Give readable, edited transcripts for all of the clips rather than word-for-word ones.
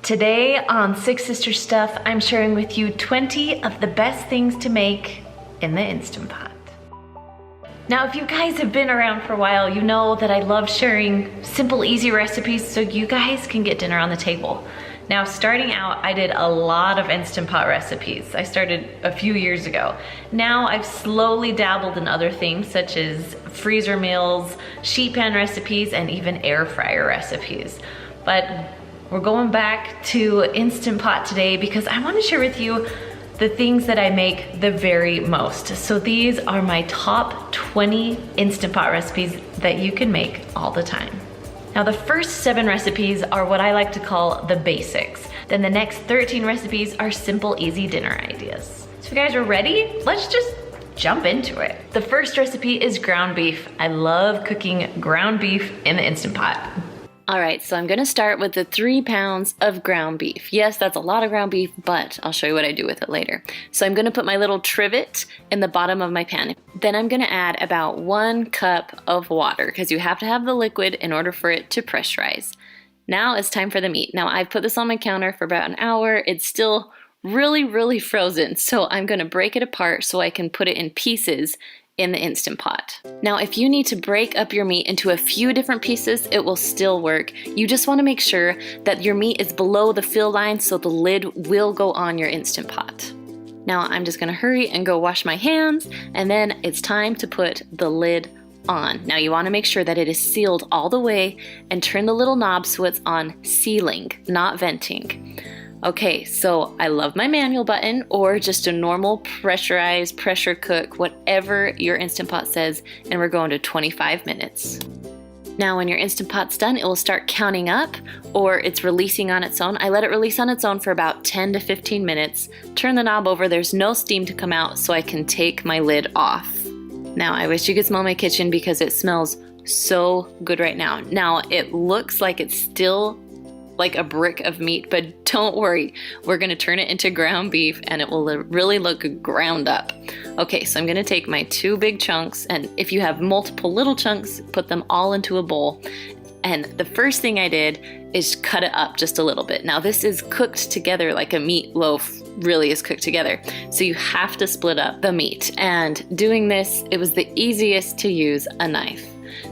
Today on Six Sister Stuff, I'm sharing with you 20 of the best things to make in the Instant Pot. Now, if you guys have been around for a while, you know that I love sharing simple, easy recipes so you guys can get dinner on the table. Now, starting out, I did a lot of Instant Pot recipes. I started a few years ago. Now, I've slowly dabbled in other things such as freezer meals, sheet pan recipes, and even air fryer recipes. But we're going back to Instant Pot today because I want to share with you the things that I make the very most. So these are my top 20 Instant Pot recipes that you can make all the time. Now the first 7 recipes are what I like to call the basics. Then the next 13 recipes are simple, easy dinner ideas. So if you guys are ready, let's just jump into it. The first recipe is ground beef. I love cooking ground beef in the Instant Pot. All right, so I'm gonna start with the 3 pounds of ground beef. Yes, that's a lot of ground beef, but I'll show you what I do with it later. So I'm gonna put my little trivet in the bottom of my pan. Then I'm gonna add about 1 cup of water because you have to have the liquid in order for it to pressurize. Now it's time for the meat. Now I've put this on my counter for about an hour. It's still really frozen, so I'm gonna break it apart so I can put it in pieces in the Instant Pot. Now, if you need to break up your meat into a few different pieces, it will still work. You just want to make sure that your meat is below the fill line so the lid will go on your Instant Pot. Now, I'm just gonna hurry and go wash my hands, and then it's time to put the lid on. Now, you want to make sure that it is sealed all the way and turn the little knob so it's on sealing, not venting. Okay, so I love my manual button or just a normal pressurized pressure cook, whatever your Instant Pot says, and we're going to 25 minutes. Now when your Instant Pot's done, it will start counting up or it's releasing on its own. I let it release on its own for about 10 to 15 minutes. Turn the knob over, there's no steam to come out, so I can take my lid off. Now I wish you could smell my kitchen because it smells so good right now. Now it looks like it's still like a brick of meat, but don't worry, we're gonna turn it into ground beef and it will really look ground up. Okay, so I'm gonna take my 2 big chunks, and if you have multiple little chunks, put them all into a bowl. And the first thing I did is cut it up just a little bit. Now this is cooked together like a meatloaf really is cooked together. So you have to split up the meat. And doing this, it was the easiest to use a knife.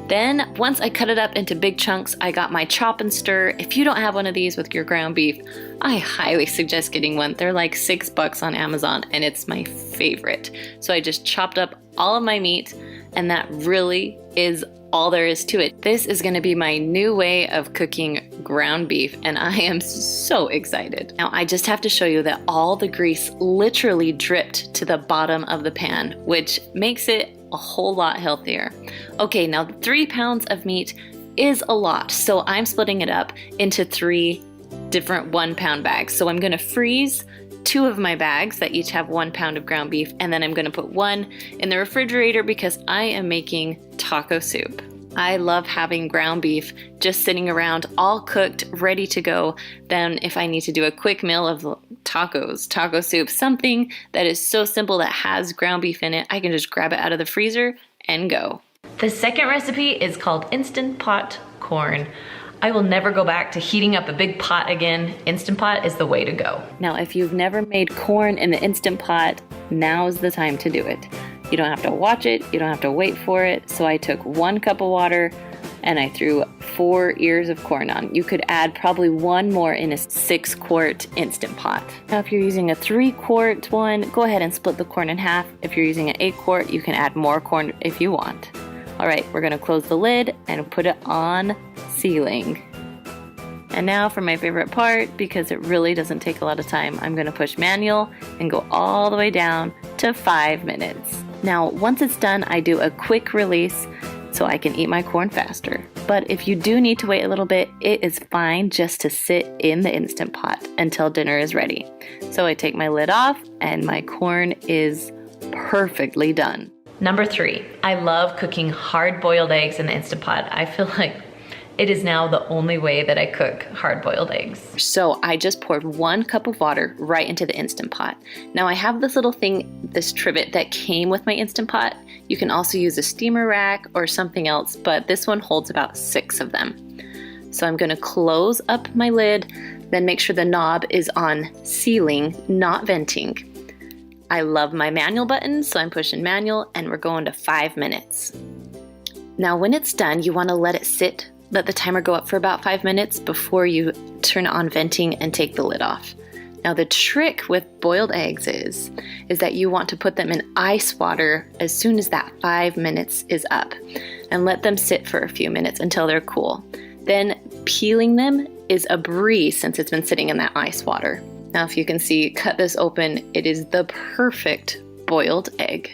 Then once I cut it up into big chunks, I got my chop and stir. If you don't have one of these with your ground beef, I highly suggest getting one. They're like $6 on Amazon and it's my favorite. So I just chopped up all of my meat, and that really is all there is to it. This is gonna be my new way of cooking ground beef and I am so excited. Now I just have to show you that all the grease literally dripped to the bottom of the pan, which makes it a whole lot healthier. Okay, now 3 pounds of meat is a lot, so I'm splitting it up into 3 different 1-pound bags. So I'm gonna freeze 2 of my bags that each have 1 pound of ground beef, and then I'm gonna put 1 in the refrigerator because I am making taco soup. I love having ground beef just sitting around all cooked, ready to go. Then if I need to do a quick meal of tacos, taco soup, something that is so simple that has ground beef in it, I can just grab it out of the freezer and go. The second recipe is called Instant Pot corn. I will never go back to heating up a big pot again. Instant Pot is the way to go. Now, if you've never made corn in the Instant Pot, now's the time to do it. You don't have to watch it, you don't have to wait for it. So I took 1 cup of water and I threw 4 ears of corn on. You could add probably 1 more in a 6-quart Instant Pot. Now if you're using a 3-quart one, go ahead and split the corn in half. If you're using an 8-quart, you can add more corn if you want. All right, we're gonna close the lid and put it on sealing. And now for my favorite part, because it really doesn't take a lot of time, I'm gonna push manual and go all the way down to 5 minutes. Now, once it's done, I do a quick release so I can eat my corn faster. But if you do need to wait a little bit, it is fine just to sit in the Instant Pot until dinner is ready. So I take my lid off and my corn is perfectly done. Number 3, I love cooking hard-boiled eggs in the Instant Pot. I feel like it is now the only way that I cook hard-boiled eggs. So I just poured 1 cup of water right into the Instant Pot. Now I have this little thing, this trivet that came with my Instant Pot. You can also use a steamer rack or something else, but this one holds about 6 of them. So I'm gonna close up my lid, Then make sure the knob is on sealing, not venting. I love my manual button, so I'm pushing manual and we're going to 5 minutes. Now when it's done, you want to let it sit, let the timer go up for about 5 minutes before you turn on venting and take the lid off. Now the trick with boiled eggs is that you want to put them in ice water as soon as that 5 minutes is up and let them sit for a few minutes until they're cool. Then peeling them is a breeze since it's been sitting in that ice water. Now if you can see, cut this open, it is the perfect boiled egg.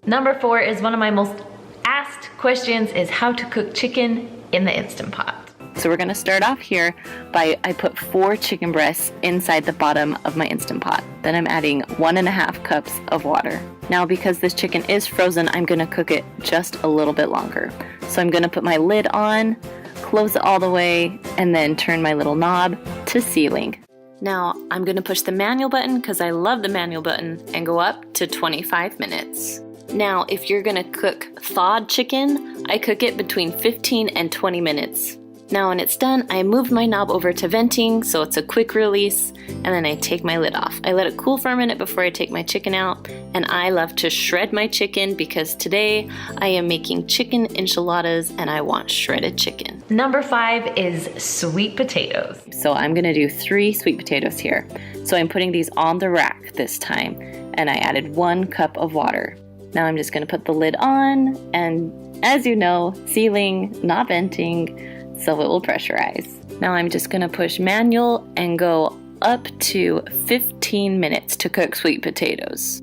Number 4 is one of my most asked questions, is how to cook chicken in the Instant Pot. So we're gonna start off here I put 4 chicken breasts inside the bottom of my Instant Pot. Then I'm adding 1.5 cups of water. Now because this chicken is frozen, I'm gonna cook it just a little bit longer. So I'm gonna put my lid on, close it all the way, and then turn my little knob to sealing. Now I'm gonna push the manual button because I love the manual button and go up to 25 minutes. Now if you're gonna cook thawed chicken, I cook it between 15 and 20 minutes. Now when it's done, I move my knob over to venting so it's a quick release, and then I take my lid off. I let it cool for a minute before I take my chicken out, and I love to shred my chicken because today I am making chicken enchiladas and I want shredded chicken. Number 5 is sweet potatoes. So I'm gonna do 3 sweet potatoes here. So I'm putting these on the rack this time, and I added 1 cup of water. Now I'm just gonna put the lid on, and as you know, sealing, not venting, so it will pressurize. Now I'm just gonna push manual and go up to 15 minutes to cook sweet potatoes.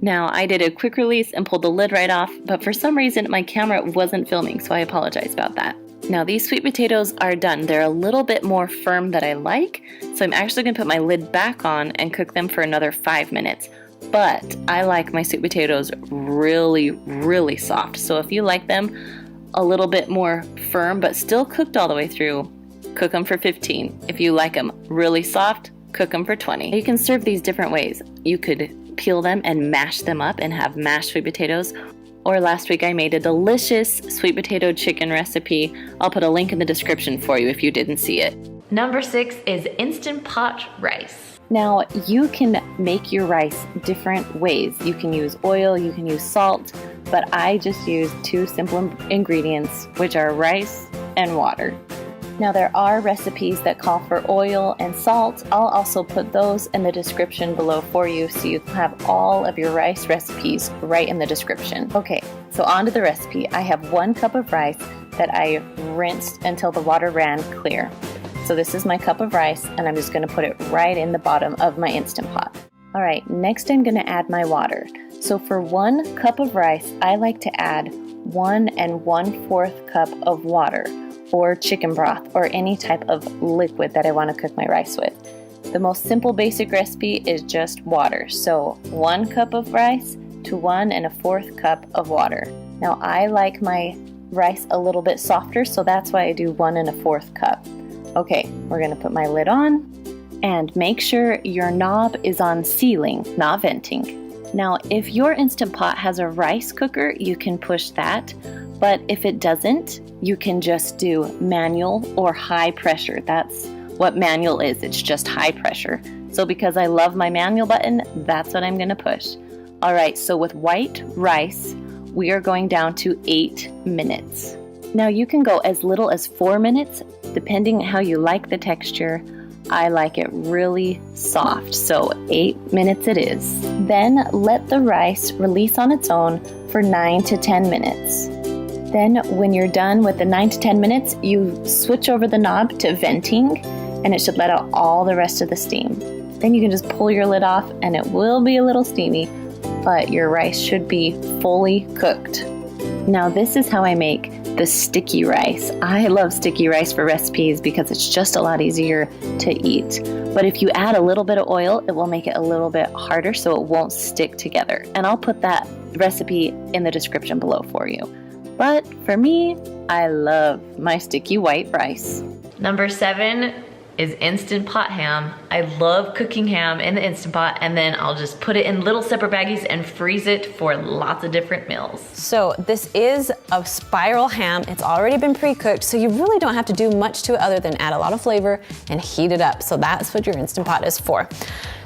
Now I did a quick release and pulled the lid right off, but for some reason my camera wasn't filming, so I apologize about that. Now these sweet potatoes are done. They're a little bit more firm than I like, so I'm actually gonna put my lid back on and cook them for another 5 minutes. But I like my sweet potatoes really, really soft. So if you like them a little bit more firm but still cooked all the way through, cook them for 15. If you like them really soft, cook them for 20. You can serve these different ways. You could peel them and mash them up and have mashed sweet potatoes. Or last week I made a delicious sweet potato chicken recipe. I'll put a link in the description for you if you didn't see it. Number 6 is Instant Pot rice. Now you can make your rice different ways. You can use oil, you can use salt, but I just use 2 simple ingredients, which are rice and water. Now there are recipes that call for oil and salt. I'll also put those in the description below for you so you have all of your rice recipes right in the description. Okay, so on to the recipe. I have 1 cup of rice that I rinsed until the water ran clear. So this is my cup of rice, and I'm just gonna put it right in the bottom of my Instant Pot. All right, next I'm gonna add my water. So for 1 cup of rice, I like to add 1 1/4 cup of water, or chicken broth, or any type of liquid that I wanna cook my rice with. The most simple basic recipe is just water. So 1 cup of rice to 1 1/4 cup of water. Now I like my rice a little bit softer, so that's why I do 1 1/4 cup. Okay, we're gonna put my lid on and make sure your knob is on sealing, not venting. Now, if your Instant Pot has a rice cooker, you can push that, but if it doesn't, you can just do manual or high pressure. That's what manual is, it's just high pressure. So because I love my manual button, that's what I'm gonna push. All right, so with white rice, we are going down to 8 minutes. Now you can go as little as 4 minutes, depending how you like the texture. I like it really soft, so 8 minutes it is. Then let the rice release on its own for 9 to 10 minutes. Then when you're done with the 9 to 10 minutes, you switch over the knob to venting, and it should let out all the rest of the steam. Then you can just pull your lid off, and it will be a little steamy, but your rice should be fully cooked. Now this is how I make the sticky rice. I love sticky rice for recipes because it's just a lot easier to eat. But if you add a little bit of oil, it will make it a little bit harder so it won't stick together. And I'll put that recipe in the description below for you. But for me, I love my sticky white rice. Number 7 is Instant Pot ham. I love cooking ham in the Instant Pot, and then I'll just put it in little separate baggies and freeze it for lots of different meals. So this is a spiral ham. It's already been pre-cooked, so you really don't have to do much to it other than add a lot of flavor and heat it up. So that's what your Instant Pot is for.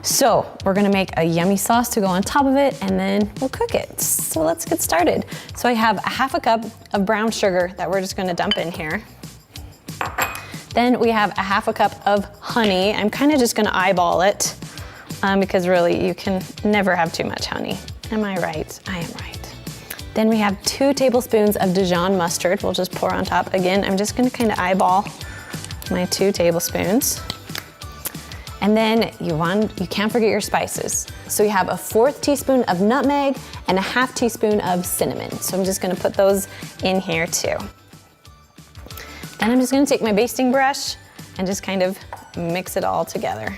So we're gonna make a yummy sauce to go on top of it, and then we'll cook it. So let's get started. So I have a half a cup of brown sugar that we're just gonna dump in here. Then we have a half a cup of honey. I'm kind of just gonna eyeball it because really you can never have too much honey. Am I right? I am right. Then we have 2 tablespoons of Dijon mustard. We'll just pour on top. Again, I'm just gonna kind of eyeball my 2 tablespoons. And then you can't forget your spices. So you have a 1/4 teaspoon of nutmeg and a 1/2 teaspoon of cinnamon. So I'm just gonna put those in here too. Then I'm just gonna take my basting brush and just kind of mix it all together.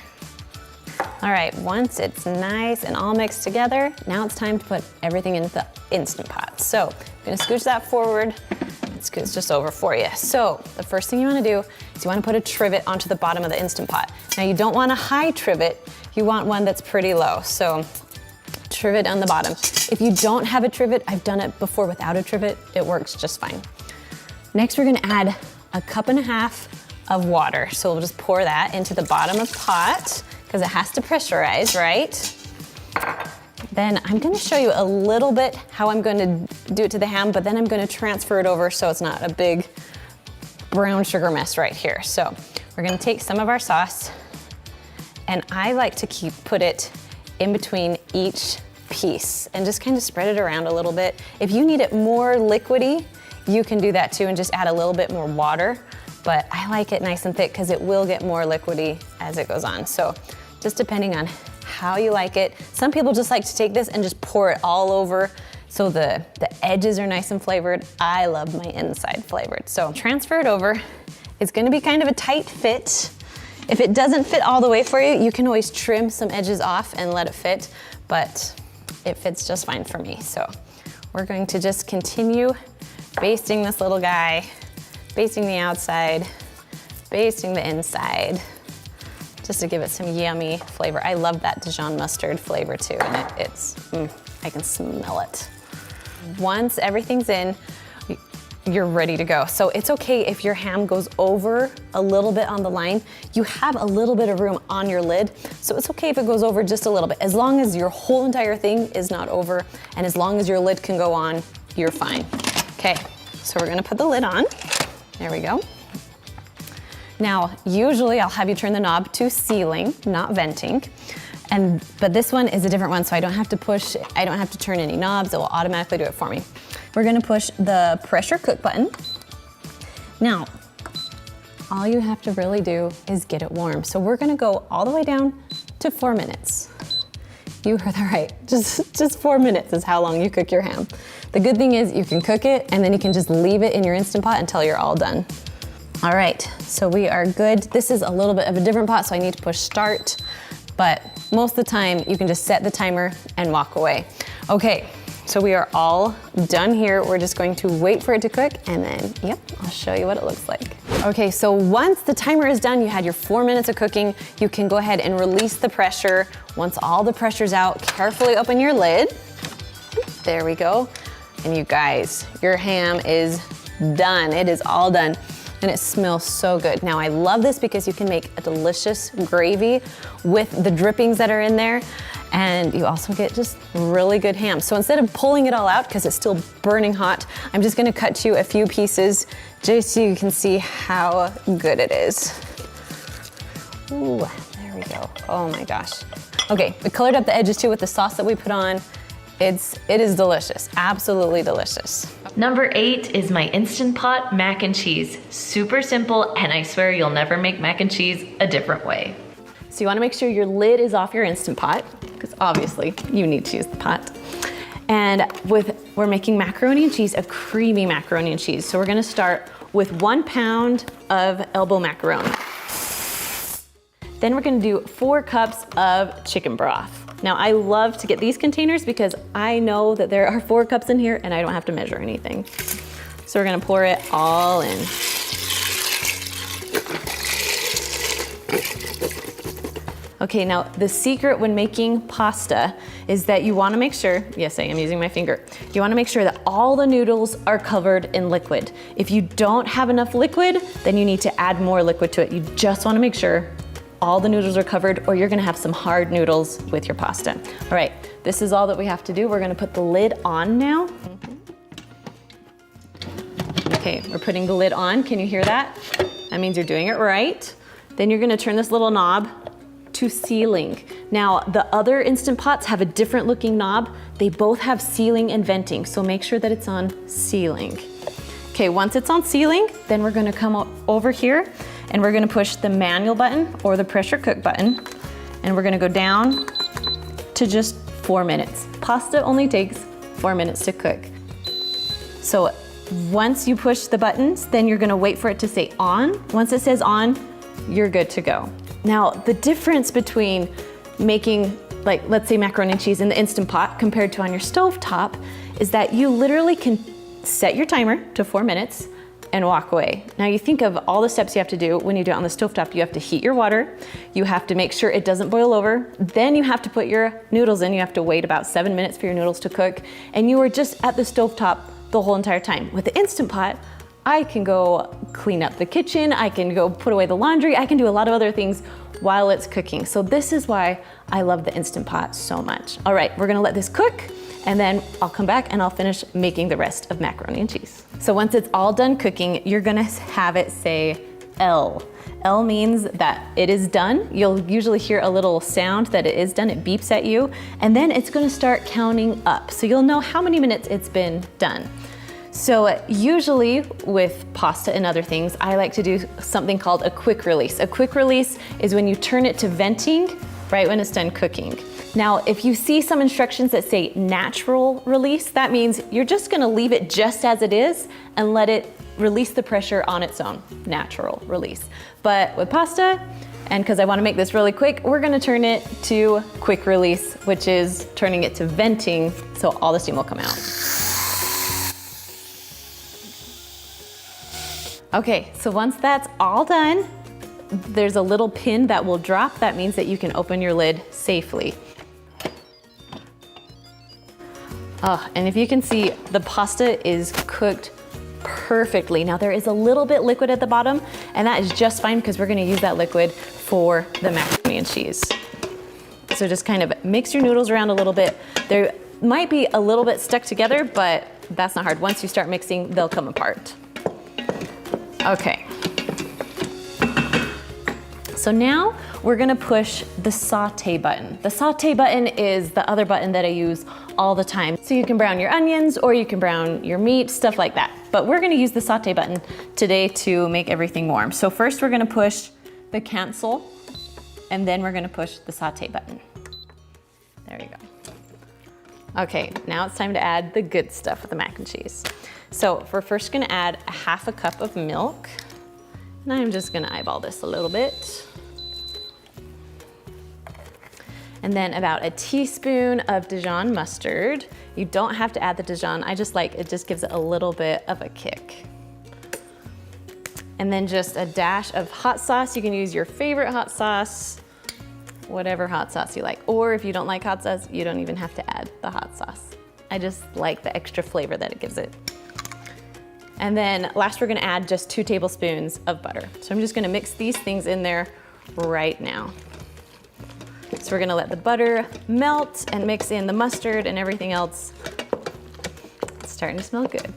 All right, once it's nice and all mixed together, now it's time to put everything into the Instant Pot. So I'm gonna scooch that forward and scooch just over for you. So the first thing you wanna do is you wanna put a trivet onto the bottom of the Instant Pot. Now you don't want a high trivet, you want one that's pretty low. So trivet on the bottom. If you don't have a trivet, I've done it before without a trivet, it works just fine. Next, we're gonna add 1.5 cups of water. So we'll just pour that into the bottom of the pot because it has to pressurize, right? Then I'm gonna show you a little bit how I'm gonna do it to the ham, but then I'm gonna transfer it over so it's not a big brown sugar mess right here. So we're gonna take some of our sauce, and I like to put it in between each piece and just kind of spread it around a little bit. If you need it more liquidy, you can do that too and just add a little bit more water, but I like it nice and thick because it will get more liquidy as it goes on. So just depending on how you like it. Some people just like to take this and just pour it all over so the edges are nice and flavored. I love my inside flavored. So transfer it over. It's gonna be kind of a tight fit. If it doesn't fit all the way for you, you can always trim some edges off and let it fit, but it fits just fine for me. So we're going to just continue basting this little guy, basting the outside, basting the inside, just to give it some yummy flavor. I love that Dijon mustard flavor too, and I can smell it. Once everything's in, you're ready to go. So it's okay if your ham goes over a little bit on the line. You have a little bit of room on your lid, so it's okay if it goes over just a little bit. As long as your whole entire thing is not over, and as long as your lid can go on, you're fine. Okay, so we're gonna put the lid on. There we go. Now, usually I'll have you turn the knob to sealing, not venting. But this one is a different one, so I don't have to turn any knobs, it will automatically do it for me. We're gonna push the pressure cook button. Now, all you have to really do is get it warm. So we're gonna go all the way down to 4 minutes. You heard that right, just 4 minutes is how long you cook your ham. The good thing is you can cook it and then you can just leave it in your Instant Pot until you're all done. All right, so we are good. This is a little bit of a different pot, so I need to push start, but most of the time you can just set the timer and walk away. Okay, so we are all done here. We're just going to wait for it to cook and then, yep, I'll show you what it looks like. Okay, so once the timer is done, you had your 4 minutes of cooking, you can go ahead and release the pressure. Once all the pressure's out, carefully open your lid. There we go. And you guys, your ham is done. It is all done. And it smells so good. Now I love this because you can make a delicious gravy with the drippings that are in there, and you also get just really good ham. So instead of pulling it all out, because it's still burning hot, I'm just gonna cut you a few pieces just so you can see how good it is. Ooh, there we go. Oh my gosh. Okay, we colored up the edges too with the sauce that we put on. It is delicious, absolutely delicious. Number 8 is my Instant Pot mac and cheese. Super simple, and I swear you'll never make mac and cheese a different way. So you wanna make sure your lid is off your Instant Pot, because obviously you need to use the pot. And we're making macaroni and cheese, a creamy macaroni and cheese. So we're gonna start with 1 pound of elbow macaroni. Then we're gonna do 4 cups of chicken broth. Now I love to get these containers because I know that there are 4 cups in here and I don't have to measure anything. So we're gonna pour it all in. Okay, now the secret when making pasta is that you wanna make sure, yes, I am using my finger. You wanna make sure that all the noodles are covered in liquid. If you don't have enough liquid, then you need to add more liquid to it. You just wanna make sure all the noodles are covered or you're gonna have some hard noodles with your pasta. All right, this is all that we have to do. We're gonna put the lid on now. Okay, we're putting the lid on. Can you hear that? That means you're doing it right. Then you're gonna turn this little knob to sealing. Now, the other Instant Pots have a different looking knob. They both have sealing and venting, so make sure that it's on sealing. Okay, once it's on sealing, then we're gonna come over here and we're gonna push the manual button or the pressure cook button, and we're gonna go down to just 4 minutes. Pasta only takes 4 minutes to cook. So once you push the buttons, then you're gonna wait for it to say on. Once it says on, you're good to go. Now, the difference between making, like, let's say macaroni and cheese in the Instant Pot compared to on your stovetop is that you literally can set your timer to 4 minutes and walk away. Now you think of all the steps you have to do when you do it on the stovetop. You have to heat your water, you have to make sure it doesn't boil over, then you have to put your noodles in, you have to wait about 7 minutes for your noodles to cook, and you are just at the stovetop the whole entire time. With the Instant Pot, I can go clean up the kitchen, I can go put away the laundry, I can do a lot of other things while it's cooking. So this is why I love the Instant Pot so much. All right, we're gonna let this cook, and then I'll come back and I'll finish making the rest of macaroni and cheese. So once it's all done cooking, you're gonna have it say L. L means that it is done. You'll usually hear a little sound that it is done, it beeps at you, and then it's gonna start counting up. So you'll know how many minutes it's been done. So usually with pasta and other things, I like to do something called a quick release. A quick release is when you turn it to venting right when it's done cooking. Now, if you see some instructions that say natural release, that means you're just gonna leave it just as it is and let it release the pressure on its own, natural release. But with pasta, and because I wanna make this really quick, we're gonna turn it to quick release, which is turning it to venting so all the steam will come out. Okay, so once that's all done, there's a little pin that will drop. That means that you can open your lid safely. Oh, and if you can see, the pasta is cooked perfectly. Now there is a little bit liquid at the bottom, and that is just fine because we're gonna use that liquid for the macaroni and cheese. So just kind of mix your noodles around a little bit. They might be a little bit stuck together, but that's not hard. Once you start mixing, they'll come apart. Okay. So now we're gonna push the saute button. The saute button is the other button that I use all the time. So you can brown your onions or you can brown your meat, stuff like that. But we're gonna use the saute button today to make everything warm. So first we're gonna push the cancel, and then we're gonna push the saute button. There you go. Okay, now it's time to add the good stuff with the mac and cheese. So we're first gonna add a half a cup of milk. And I'm just gonna eyeball this a little bit. And then about a teaspoon of Dijon mustard. You don't have to add the Dijon, I just like, it just gives it a little bit of a kick. And then just a dash of hot sauce. You can use your favorite hot sauce, whatever hot sauce you like. Or if you don't like hot sauce, you don't even have to add the hot sauce. I just like the extra flavor that it gives it. And then last we're gonna add just 2 tablespoons of butter. So I'm just gonna mix these things in there right now. So we're gonna let the butter melt and mix in the mustard and everything else. It's starting to smell good.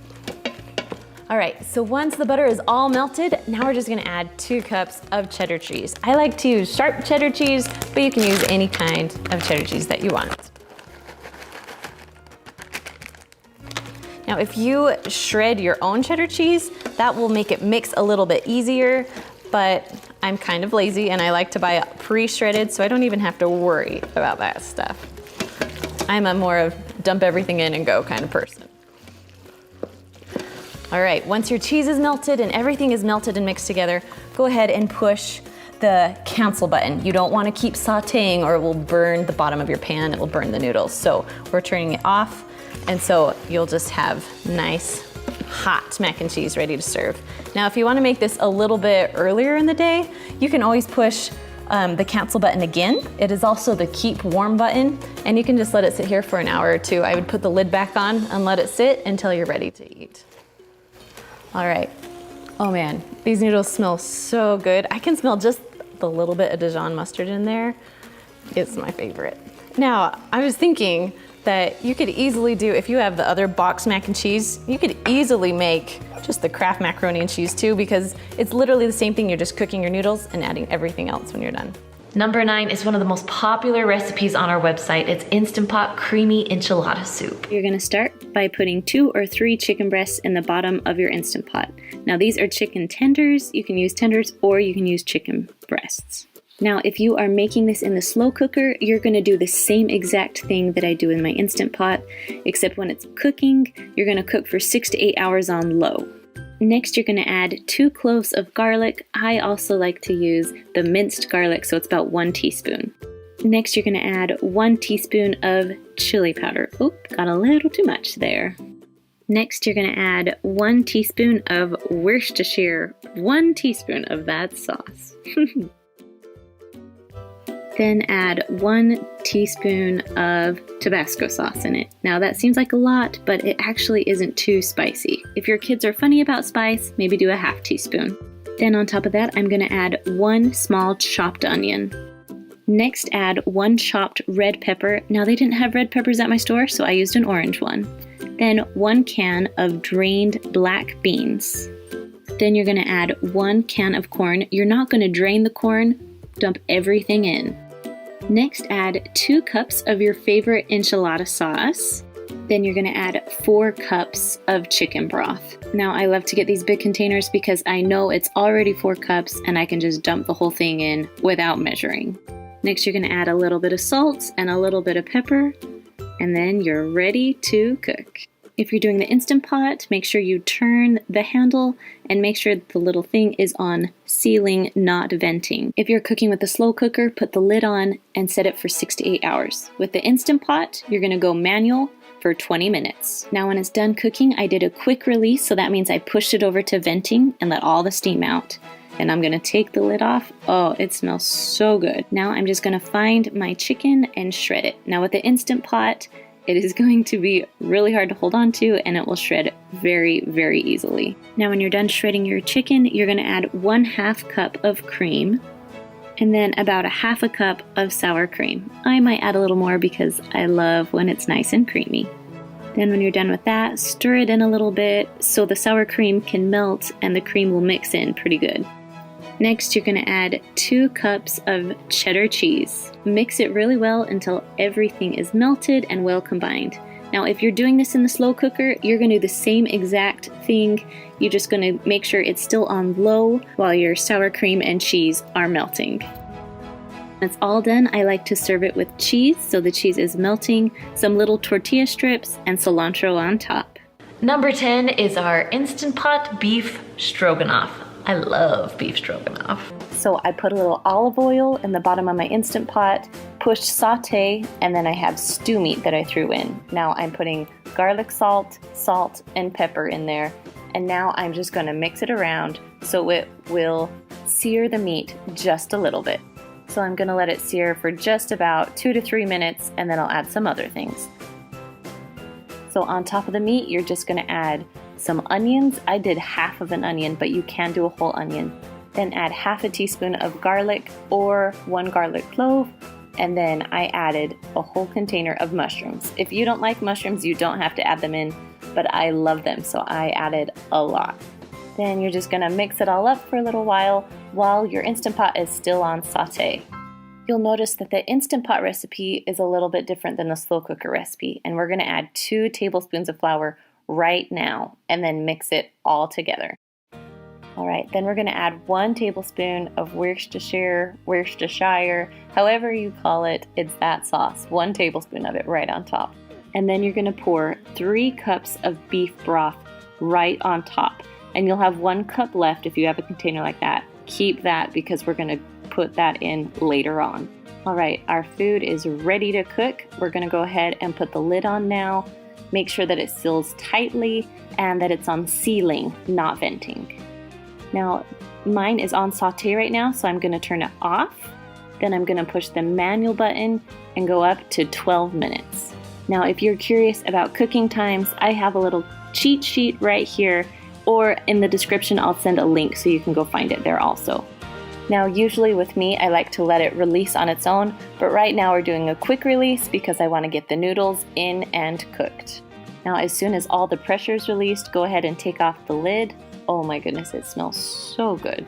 All right, so once the butter is all melted, now we're just gonna add 2 cups of cheddar cheese. I like to use sharp cheddar cheese, but you can use any kind of cheddar cheese that you want. Now, if you shred your own cheddar cheese, that will make it mix a little bit easier, but I'm kind of lazy and I like to buy it pre-shredded, so I don't even have to worry about that stuff. I'm a more of dump everything in and go kind of person. All right, once your cheese is melted and everything is melted and mixed together, go ahead and push the cancel button. You don't want to keep sauteing or it will burn the bottom of your pan, it will burn the noodles. So we're turning it off. And so you'll just have nice hot mac and cheese ready to serve. Now, if you want to make this a little bit earlier in the day, you can always push the cancel button again. It is also the keep warm button, and you can just let it sit here for an hour or two. I would put the lid back on and let it sit until you're ready to eat. All right. Oh man, these noodles smell so good. I can smell just the little bit of Dijon mustard in there. It's my favorite. Now, I was thinking that you could easily do, if you have the other boxed mac and cheese, you could easily make just the Kraft macaroni and cheese too, because it's literally the same thing. You're just cooking your noodles and adding everything else when you're done. Number 9 is one of the most popular recipes on our website. It's Instant Pot creamy enchilada soup. You're gonna start by putting 2 or 3 chicken breasts in the bottom of your Instant Pot. Now these are chicken tenders. You can use tenders or you can use chicken breasts. Now, if you are making this in the slow cooker, you're gonna do the same exact thing that I do in my Instant Pot, except when it's cooking, you're gonna cook for 6 to 8 hours on low. Next, you're gonna add 2 cloves of garlic. I also like to use the minced garlic, so it's about 1 teaspoon. Next, you're gonna add 1 teaspoon of chili powder. Oop, got a little too much there. Next, you're gonna add 1 teaspoon of Worcestershire, 1 teaspoon of that sauce. Then add 1 teaspoon of Tabasco sauce in it. Now that seems like a lot, but it actually isn't too spicy. If your kids are funny about spice, maybe do a half teaspoon. Then on top of that, I'm gonna add 1 small chopped onion. Next, add 1 chopped red pepper. Now they didn't have red peppers at my store, so I used an orange one. Then 1 can of drained black beans. Then you're gonna add 1 can of corn. You're not gonna drain the corn, dump everything in. Next, add 2 cups of your favorite enchilada sauce. Then you're gonna add 4 cups of chicken broth. Now, I love to get these big containers because I know it's already 4 cups and I can just dump the whole thing in without measuring. Next, you're gonna add a little bit of salt and a little bit of pepper, and then you're ready to cook. If you're doing the Instant Pot, make sure you turn the handle and make sure the little thing is on sealing, not venting. If you're cooking with a slow cooker, put the lid on and set it for 6 to 8 hours. With the Instant Pot, you're gonna go manual for 20 minutes. Now when it's done cooking, I did a quick release, so that means I pushed it over to venting and let all the steam out. And I'm gonna take the lid off. Oh, it smells so good. Now I'm just gonna find my chicken and shred it. Now with the Instant Pot, it is going to be really hard to hold on to, and it will shred very, very easily. Now when you're done shredding your chicken, you're gonna add 1/2 cup of cream, and then about 1/2 cup of sour cream. I might add a little more because I love when it's nice and creamy. Then when you're done with that, stir it in a little bit so the sour cream can melt and the cream will mix in pretty good. Next, you're gonna add 2 cups of cheddar cheese. Mix it really well until everything is melted and well combined. Now, if you're doing this in the slow cooker, you're gonna do the same exact thing. You're just gonna make sure it's still on low while your sour cream and cheese are melting. When it's all done, I like to serve it with cheese, so the cheese is melting, some little tortilla strips, and cilantro on top. Number 10 is our Instant Pot beef stroganoff. I love beef stroganoff. So I put a little olive oil in the bottom of my Instant Pot, pushed saute, and then I have stew meat that I threw in. Now I'm putting garlic salt, and pepper in there. And now I'm just gonna mix it around so it will sear the meat just a little bit. So I'm gonna let it sear for just about 2 to 3 minutes, and then I'll add some other things. So on top of the meat, you're just gonna add some onions. I did 1/2 of an onion, but you can do a whole onion. Then add 1/2 teaspoon of garlic or 1 garlic clove. And then I added a whole container of mushrooms. If you don't like mushrooms, you don't have to add them in, but I love them, so I added a lot. Then you're just gonna mix it all up for a little while your Instant Pot is still on saute. You'll notice that the Instant Pot recipe is a little bit different than the slow cooker recipe, and we're gonna add 2 tablespoons of flour right now and then mix it all together. All right, then we're gonna add 1 tablespoon of Worcestershire, however you call it, it's that sauce. 1 tablespoon of it right on top. And then you're gonna pour 3 cups of beef broth right on top. And you'll have 1 cup left if you have a container like that. Keep that because we're gonna put that in later on. All right, our food is ready to cook. We're gonna go ahead and put the lid on now. Make sure that it seals tightly and that it's on sealing, not venting. Now, mine is on saute right now, so I'm gonna turn it off. Then I'm gonna push the manual button and go up to 12 minutes. Now, if you're curious about cooking times, I have a little cheat sheet right here, or in the description, I'll send a link so you can go find it there also. Now, usually with me, I like to let it release on its own, but right now we're doing a quick release because I want to get the noodles in and cooked. Now, as soon as all the pressure is released, go ahead and take off the lid. Oh my goodness, it smells so good.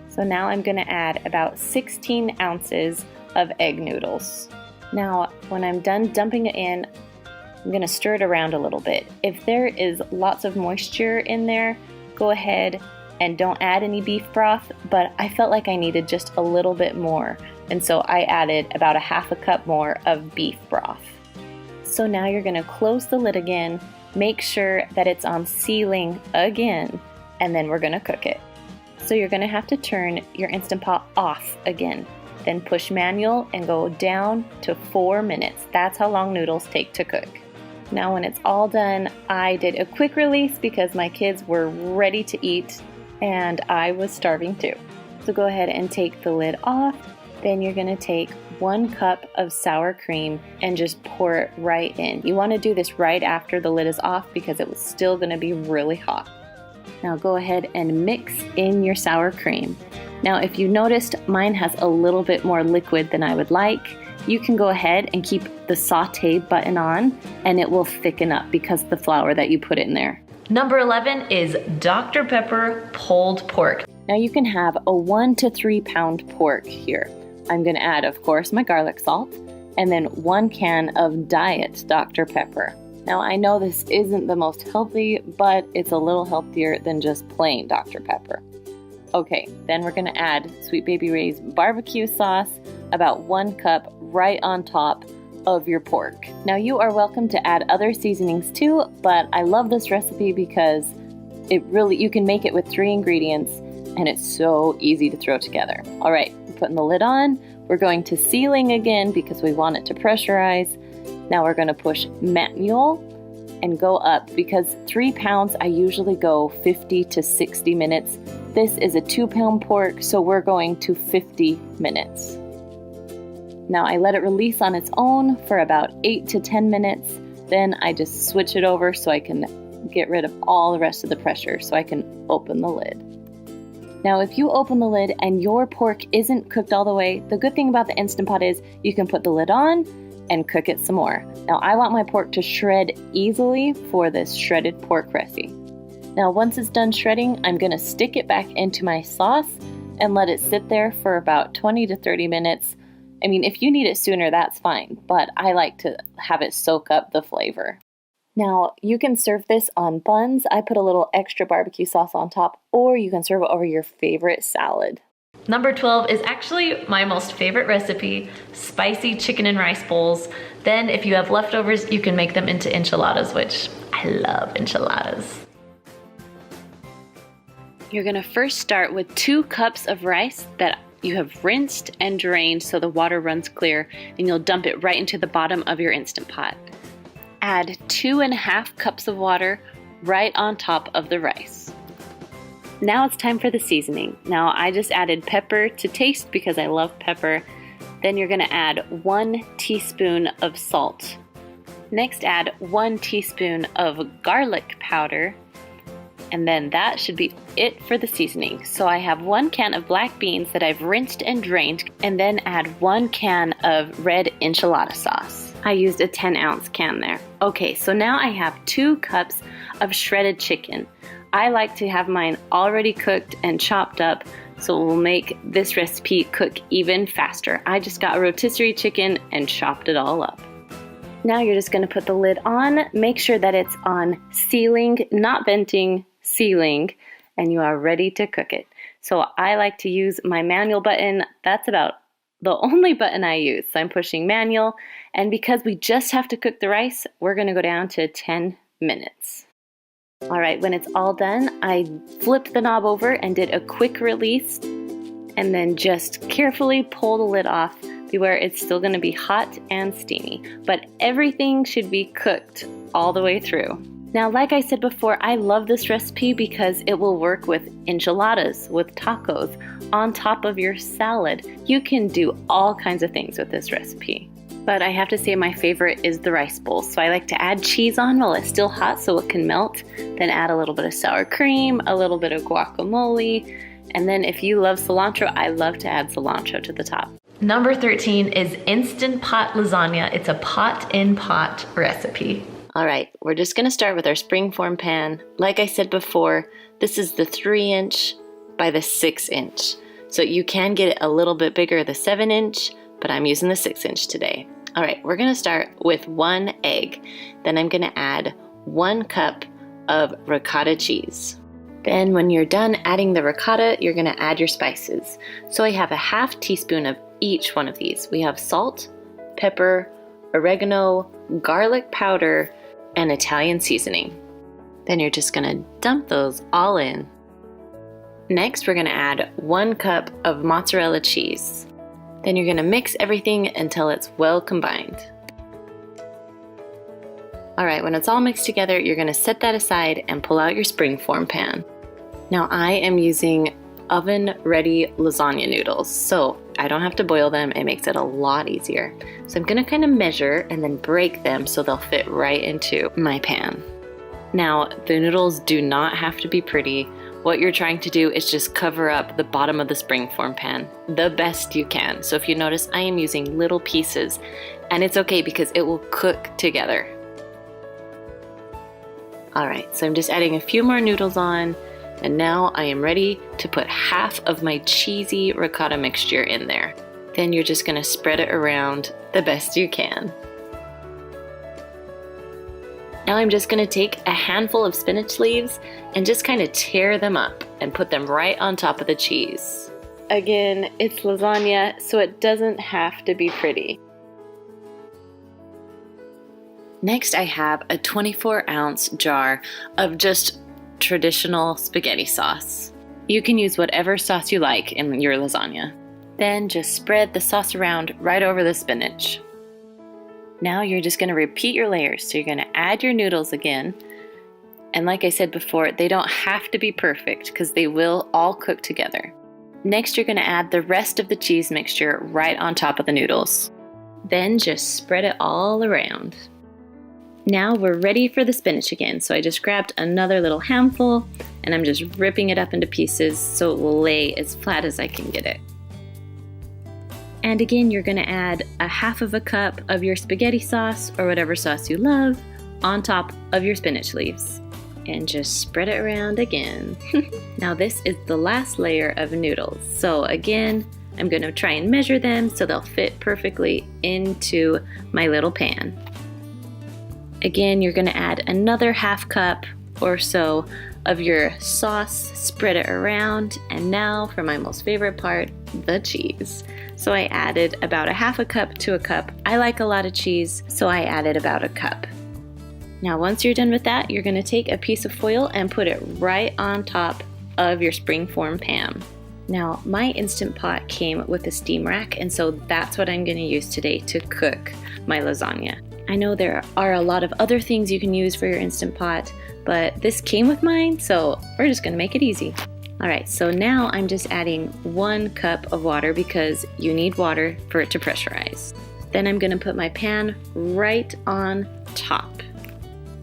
So now I'm going to add about 16 ounces of egg noodles. Now, when I'm done dumping it in, I'm going to stir it around a little bit. If there is lots of moisture in there, go ahead and don't add any beef broth, but I felt like I needed just a little bit more, and so I added about a half a cup more of beef broth. So now you're going to close the lid again, make sure that it's on sealing again, and then we're going to cook it. So you're going to have to turn your Instant Pot off again, then push manual and go down to 4 minutes. That's how long noodles take to cook. Now when it's all done, I did a quick release because my kids were ready to eat and I was starving too. So go ahead and take the lid off. Then you're going to take 1 cup of sour cream and just pour it right in. You want to do this right after the lid is off because it was still going to be really hot. Now go ahead and mix in your sour cream. Now if you noticed, mine has a little bit more liquid than I would like. You can go ahead and keep the saute button on and it will thicken up because of the flour that you put in there. Number 11 is Dr. Pepper pulled pork. Now you can have a 1 to 3 pound pork here. I'm going to add, of course, my garlic salt and then 1 can of Diet Dr. Pepper. Now I know this isn't the most healthy, but it's a little healthier than just plain Dr. Pepper. Okay, then we're going to add Sweet Baby Ray's barbecue sauce, about 1 cup right on top of your pork. Now you are welcome to add other seasonings too, but I love this recipe because you can make it with 3 ingredients and it's so easy to throw together. All right, putting the lid on. We're going to sealing again because we want it to pressurize. Now we're going to push manual and go up because 3 pounds, I usually go 50 to 60 minutes. This is a 2 pound pork, so we're going to 50 minutes. Now I let it release on its own for about 8 to 10 minutes. Then I just switch it over so I can get rid of all the rest of the pressure so I can open the lid. Now if you open the lid and your pork isn't cooked all the way, the good thing about the Instant Pot is you can put the lid on and cook it some more. Now I want my pork to shred easily for this shredded pork recipe. Now once it's done shredding, I'm going to stick it back into my sauce and let it sit there for about 20 to 30 minutes. I mean, if you need it sooner, that's fine, but I like to have it soak up the flavor. Now, you can serve this on buns. I put a little extra barbecue sauce on top, or you can serve it over your favorite salad. Number 12 is actually my most favorite recipe, spicy chicken and rice bowls. Then if you have leftovers, you can make them into enchiladas, which I love enchiladas. You're gonna first start with 2 cups of rice that you have rinsed and drained so the water runs clear, and you'll dump it right into the bottom of your Instant Pot. Add 2.5 cups of water right on top of the rice. Now it's time for the seasoning. Now I just added pepper to taste because I love pepper. Then you're gonna add 1 teaspoon of salt. Next add 1 teaspoon of garlic powder. And then that should be it for the seasoning. So I have 1 can of black beans that I've rinsed and drained, and then add 1 can of red enchilada sauce. I used a 10-ounce can there. Okay, so now I have 2 cups of shredded chicken. I like to have mine already cooked and chopped up, so it will make this recipe cook even faster. I just got a rotisserie chicken and chopped it all up. Now you're just gonna put the lid on, make sure that it's on sealing, not venting, sealing, and you are ready to cook it. So I like to use my manual button. That's about the only button I use. So I'm pushing manual, and because we just have to cook the rice, we're gonna go down to 10 minutes. All right, when it's all done, I flipped the knob over and did a quick release, and then just carefully pull the lid off. Beware, it's still gonna be hot and steamy, but everything should be cooked all the way through. Now, like I said before, I love this recipe because it will work with enchiladas, with tacos, on top of your salad. You can do all kinds of things with this recipe. But I have to say my favorite is the rice bowl. So I like to add cheese on while it's still hot so it can melt. Then add a little bit of sour cream, a little bit of guacamole. And then if you love cilantro, I love to add cilantro to the top. Number 13 is Instant Pot Lasagna. It's a pot-in-pot recipe. All right, we're just gonna start with our springform pan. Like I said before, this is the 3-inch by the 6-inch. So you can get it a little bit bigger, the 7-inch, but I'm using the 6-inch today. All right, we're gonna start with 1 egg. Then I'm gonna add 1 cup of ricotta cheese. Then when you're done adding the ricotta, you're gonna add your spices. So I have a ½ teaspoon of each one of these. We have salt, pepper, oregano, garlic powder, and Italian seasoning. Then you're just gonna dump those all in. Next, we're gonna add 1 cup of mozzarella cheese. Then you're gonna mix everything until it's well combined. All right, when it's all mixed together, you're gonna set that aside and pull out your springform pan. Now I am using oven-ready lasagna noodles, so I don't have to boil them. It makes it a lot easier. So I'm gonna kind of measure and then break them so they'll fit right into my pan. Now, the noodles do not have to be pretty. What you're trying to do is just cover up the bottom of the springform pan the best you can. So if you notice, I am using little pieces, and it's okay because it will cook together. All right, so I'm just adding a few more noodles on, and now I am ready to put half of my cheesy ricotta mixture in there. Then you're just gonna spread it around the best you can. Now I'm just gonna take a handful of spinach leaves and just kind of tear them up and put them right on top of the cheese. Again, it's lasagna, so it doesn't have to be pretty. Next, I have a 24-ounce jar of just traditional spaghetti sauce. You can use whatever sauce you like in your lasagna. Then just spread the sauce around right over the spinach. Now you're just gonna repeat your layers. So you're gonna add your noodles again. And like I said before, they don't have to be perfect because they will all cook together. Next, you're gonna add the rest of the cheese mixture right on top of the noodles. Then just spread it all around. Now we're ready for the spinach again. So I just grabbed another little handful and I'm just ripping it up into pieces so it will lay as flat as I can get it. And again, you're gonna add a ½ cup of your spaghetti sauce or whatever sauce you love on top of your spinach leaves. And just spread it around again. Now this is the last layer of noodles. So again, I'm gonna try and measure them so they'll fit perfectly into my little pan. Again, you're gonna add another ½ cup or so of your sauce, spread it around, and now for my most favorite part, the cheese. So I added about a ½ cup to a cup. I like a lot of cheese, so I added about a cup. Now once you're done with that, you're gonna take a piece of foil and put it right on top of your springform pan. Now my Instant Pot came with a steam rack, and so that's what I'm gonna use today to cook my lasagna. I know there are a lot of other things you can use for your Instant Pot, but this came with mine, so we're just gonna make it easy. All right, so now I'm just adding 1 cup of water because you need water for it to pressurize. Then I'm gonna put my pan right on top.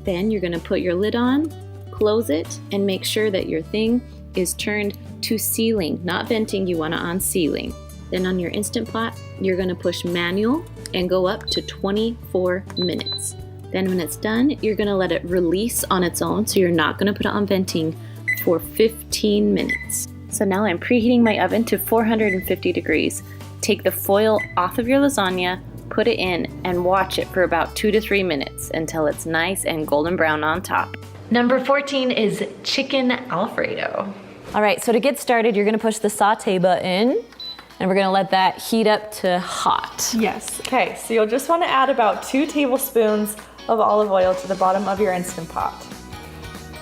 Then you're gonna put your lid on, close it, and make sure that your thing is turned to sealing, not venting, you want it on sealing. Then on your Instant Pot, you're gonna push manual and go up to 24 minutes. Then when it's done, you're gonna let it release on its own, so you're not gonna put it on venting for 15 minutes. So now I'm preheating my oven to 450 degrees. Take the foil off of your lasagna, put it in, and watch it for about 2 to 3 minutes until it's nice and golden brown on top. Number 14 is Chicken Alfredo. All right, so to get started, you're gonna push the saute button and we're gonna let that heat up to hot. Yes, okay, so you'll just wanna add about 2 tablespoons of olive oil to the bottom of your Instant Pot.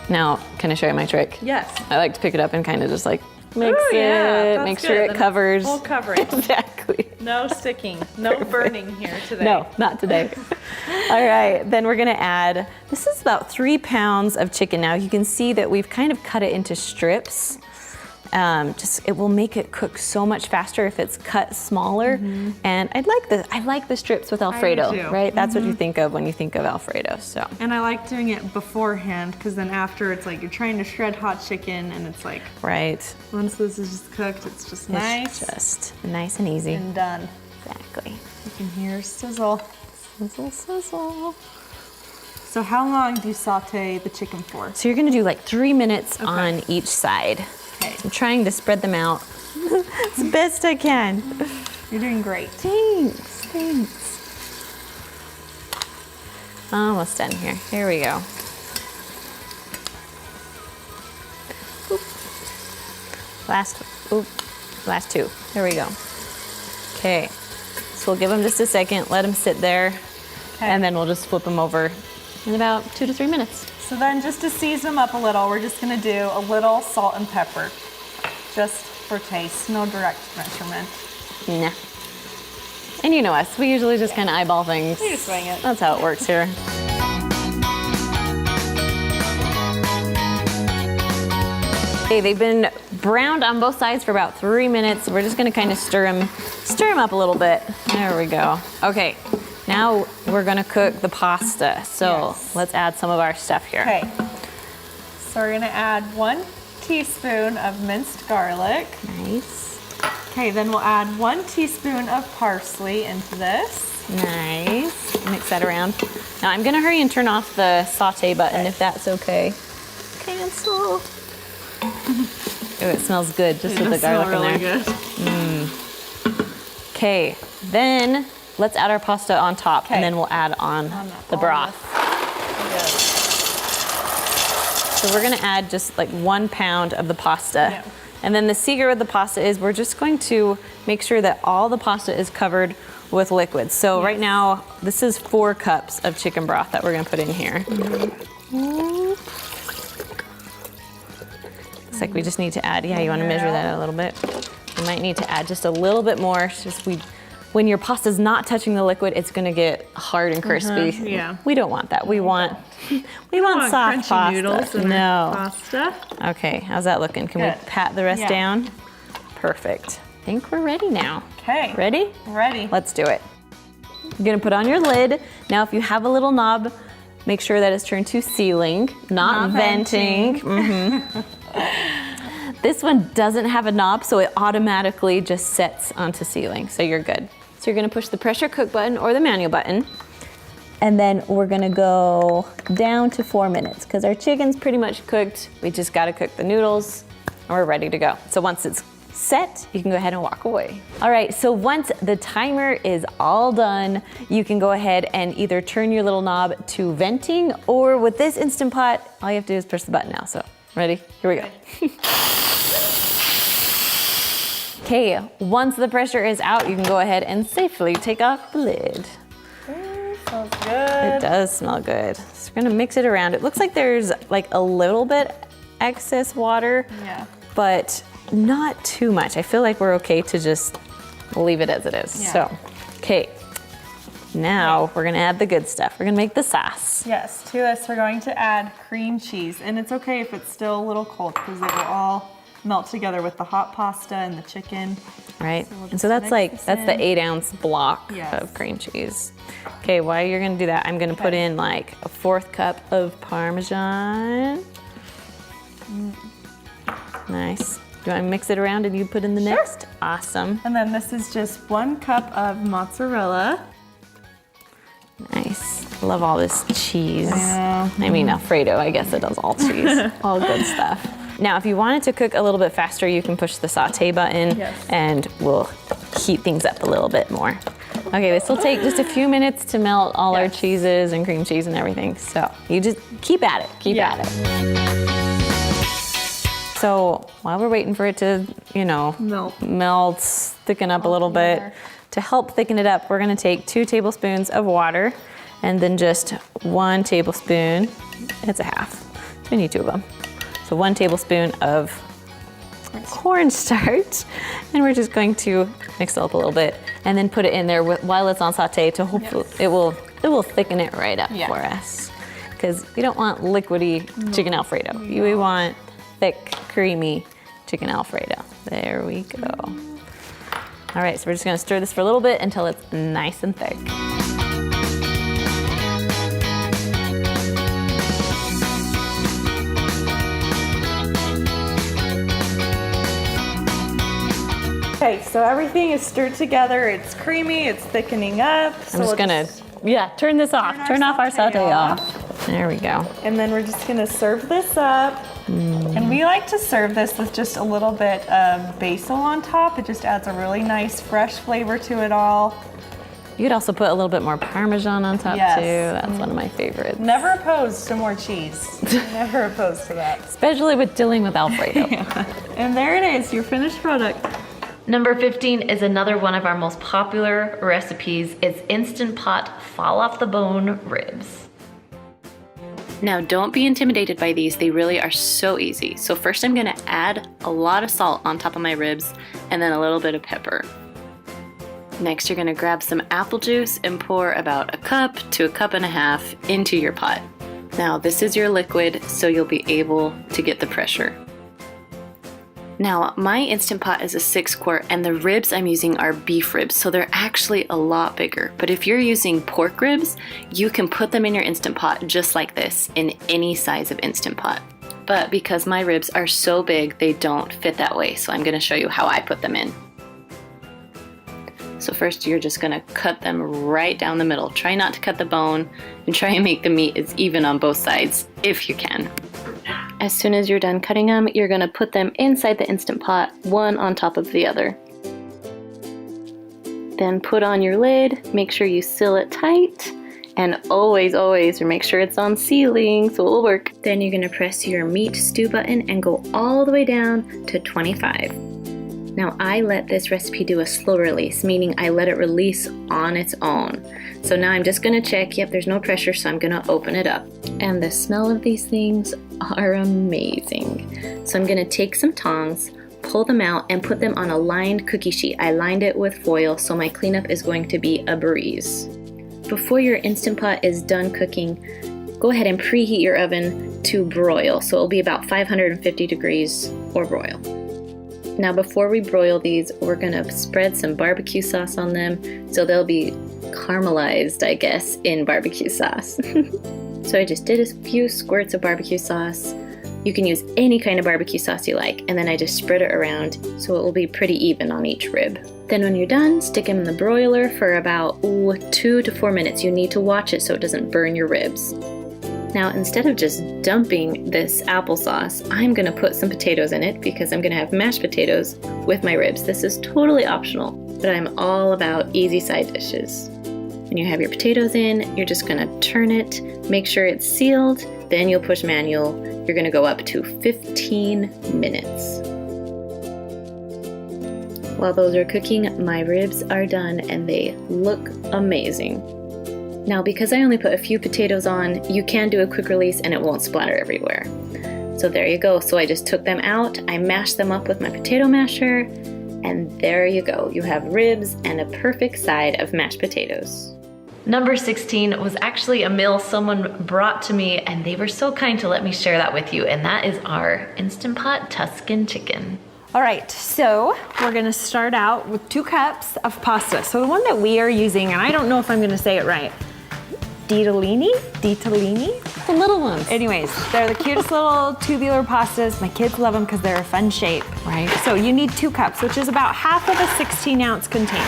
Now, can I show you my trick? Yes. I like to pick it up and kind of just like Mix Ooh, yeah, it, that's make good. sure it Then covers. Full coverage. Exactly. No sticking, no burning here today. No, not today. All right, then we're gonna add, this is about 3 pounds of chicken. Now you can see that we've kind of cut it into strips. It will make it cook so much faster if it's cut smaller. And I like the strips with Alfredo, too. right? That's what you think of when you think of Alfredo, so. And I like doing it beforehand because then after it's like you're trying to shred hot chicken and it's like, Right. once this is just cooked, it's just nice It's just nice and easy. and done. Exactly. You can hear sizzle. Sizzle, sizzle. So how long do you saute the chicken for? So you're gonna do like 3 minutes on each side. Okay. I'm trying to spread them out as best I can. You're doing great. Thanks. Almost done here. Here we go. Oop. Last two. There we go. Okay. So we'll give them just a second, let them sit there, and then we'll just flip them over in about 2 to 3 minutes. So then just to season them up a little, we're just gonna do a little salt and pepper, just for taste, no direct measurement. Nah. And you know us, we usually just kind of eyeball things. You just wing it. That's how it works here. Okay, they've been browned on both sides for about 3 minutes. We're just gonna kind of stir them up a little bit. There we go. Okay, now we're gonna cook the pasta. So let's add some of our stuff here. Okay. So we're gonna add 1 teaspoon of minced garlic. Nice, Okay, then we'll add 1 teaspoon of parsley into this. nice. Mix that around. Now I'm gonna hurry and turn off the saute button if that's okay. Cancel. Oh, it smells good just with the garlic in there. Good. Okay, then let's add our pasta on top, Okay. and then we'll add on the broth. So we're gonna add just like 1 pound of the pasta. Yeah. And then the secret with the pasta is we're just going to make sure that all the pasta is covered with liquid. So right now, this is 4 cups of chicken broth that we're gonna put in here. Looks like we just need to add, you wanna measure that a little bit? You might need to add just a little bit more. When your pasta's not touching the liquid, it's gonna get hard and crispy. Yeah. We don't want that. We want soft crunchy pasta. noodles in our pasta. Okay, how's that looking? Can Good. we pat the rest Yeah. down? Perfect. I think we're ready now. Okay. Ready? Ready. Let's do it. You're gonna put on your lid. Now, if you have a little knob, make sure that it's turned to sealing, not venting. This one doesn't have a knob, so it automatically just sets onto sealing, so you're good. So you're gonna push the pressure cook button or the manual button, and then we're gonna go down to 4 minutes, because our chicken's pretty much cooked. We just gotta cook the noodles, and we're ready to go. So once it's set, you can go ahead and walk away. All right, so once the timer is all done, you can go ahead and either turn your little knob to venting, or with this Instant Pot, all you have to do is push the button now. So, ready? Here we go. Okay, once the pressure is out, you can go ahead and safely take off the lid. Smells good. It does smell good. So we're gonna mix it around. It looks like there's like a little bit excess water, but not too much. I feel like we're okay to just leave it as it is. Yeah. So, okay. Now we're gonna add the good stuff. We're gonna make the sauce. Yes, to this we're going to add cream cheese, and it's okay if it's still a little cold because it will all melt together with the hot pasta and the chicken. Right, So we'll and just so that's mix like, this that's the in. 8-ounce block Yes. of cream cheese. Okay, while you're gonna do that, I'm gonna put in like a 1/4 cup of Parmesan. Nice. Do you want to mix it around and you put in the next? Awesome. And then this is just 1 cup of mozzarella. Nice. Love all this cheese. Yeah. I mean, Alfredo, I guess it does all cheese. All good stuff. Now, if you want it to cook a little bit faster, you can push the saute button and we'll heat things up a little bit more. Okay, this will take just a few minutes to melt all our cheeses and cream cheese and everything. So you just keep at it, keep at it. So while we're waiting for it to, melt, thicken up a little bit, to help thicken it up, we're gonna take 2 tablespoons of water and then just 1 tablespoon, it's a half, so we need 2 of them. So 1 tablespoon of cornstarch, and we're just going to mix it up a little bit and then put it in there while it's on saute to hopefully it will thicken it right up for us, because we don't want liquidy chicken Alfredo. We want thick, creamy chicken Alfredo. There we go. All right, so we're just gonna stir this for a little bit until it's nice and thick. Okay, so everything is stirred together. It's creamy, it's thickening up. I'm just gonna, turn this off. Turn off our saute off. There we go. And then we're just gonna serve this up. And we like to serve this with just a little bit of basil on top. It just adds a really nice fresh flavor to it all. You could also put a little bit more Parmesan on top Yes. too. That's one of my favorites. Never opposed to more cheese. Never opposed to that. Especially with dealing with Alfredo. And there it is, your finished product. Number 15 is another one of our most popular recipes. It's Instant Pot fall off the bone ribs. Now don't be intimidated by these, they really are so easy. So first I'm gonna add a lot of salt on top of my ribs and then a little bit of pepper. Next you're gonna grab some apple juice and pour about a cup to a cup and a half into your pot. Now this is your liquid, so you'll be able to get the pressure. Now my Instant Pot is a 6-quart and the ribs I'm using are beef ribs, so they're actually a lot bigger. But if you're using pork ribs, you can put them in your Instant Pot just like this in any size of Instant Pot. But because my ribs are so big, they don't fit that way, so I'm gonna show you how I put them in. So first you're just gonna cut them right down the middle. Try not to cut the bone and try and make the meat as even on both sides if you can. As soon as you're done cutting them, you're gonna put them inside the Instant Pot, one on top of the other. Then put on your lid, make sure you seal it tight, and always make sure it's on sealing so it'll work. Then you're gonna press your meat stew button and go all the way down to 25. Now I let this recipe do a slow release, meaning I let it release on its own. So now I'm just gonna check, yep, there's no pressure, so I'm gonna open it up. And the smell of these things are amazing. So I'm gonna take some tongs, pull them out, and put them on a lined cookie sheet. I lined it with foil, so my cleanup is going to be a breeze. Before your Instant Pot is done cooking, go ahead and preheat your oven to broil. So it'll be about 550 degrees or broil. Now before we broil these, we're gonna spread some barbecue sauce on them so they'll be caramelized, I guess, in barbecue sauce. So I just did a few squirts of barbecue sauce. You can use any kind of barbecue sauce you like, and then I just spread it around so it will be pretty even on each rib. Then when you're done, stick them in the broiler for about 2 to 4 minutes. You need to watch it so it doesn't burn your ribs. Now instead of just dumping this applesauce, I'm gonna put some potatoes in it because I'm gonna have mashed potatoes with my ribs. This is totally optional, but I'm all about easy side dishes. When you have your potatoes in, you're just gonna turn it, make sure it's sealed, then you'll push manual. You're gonna go up to 15 minutes. While those are cooking, my ribs are done and they look amazing. Now because I only put a few potatoes on, you can do a quick release and it won't splatter everywhere. So there you go. So I just took them out, I mashed them up with my potato masher, and there you go. You have ribs and a perfect side of mashed potatoes. Number 16 was actually a meal someone brought to me, and they were so kind to let me share that with you, and that is our Instant Pot Tuscan Chicken. All right, so we're gonna start out with 2 cups of pasta. So the one that we are using, and I don't know if I'm gonna say it right, ditalini, the little ones. Anyways, they're the cutest little tubular pastas. My kids love them because they're a fun shape, right? So you need 2 cups, which is about half of a 16-ounce container.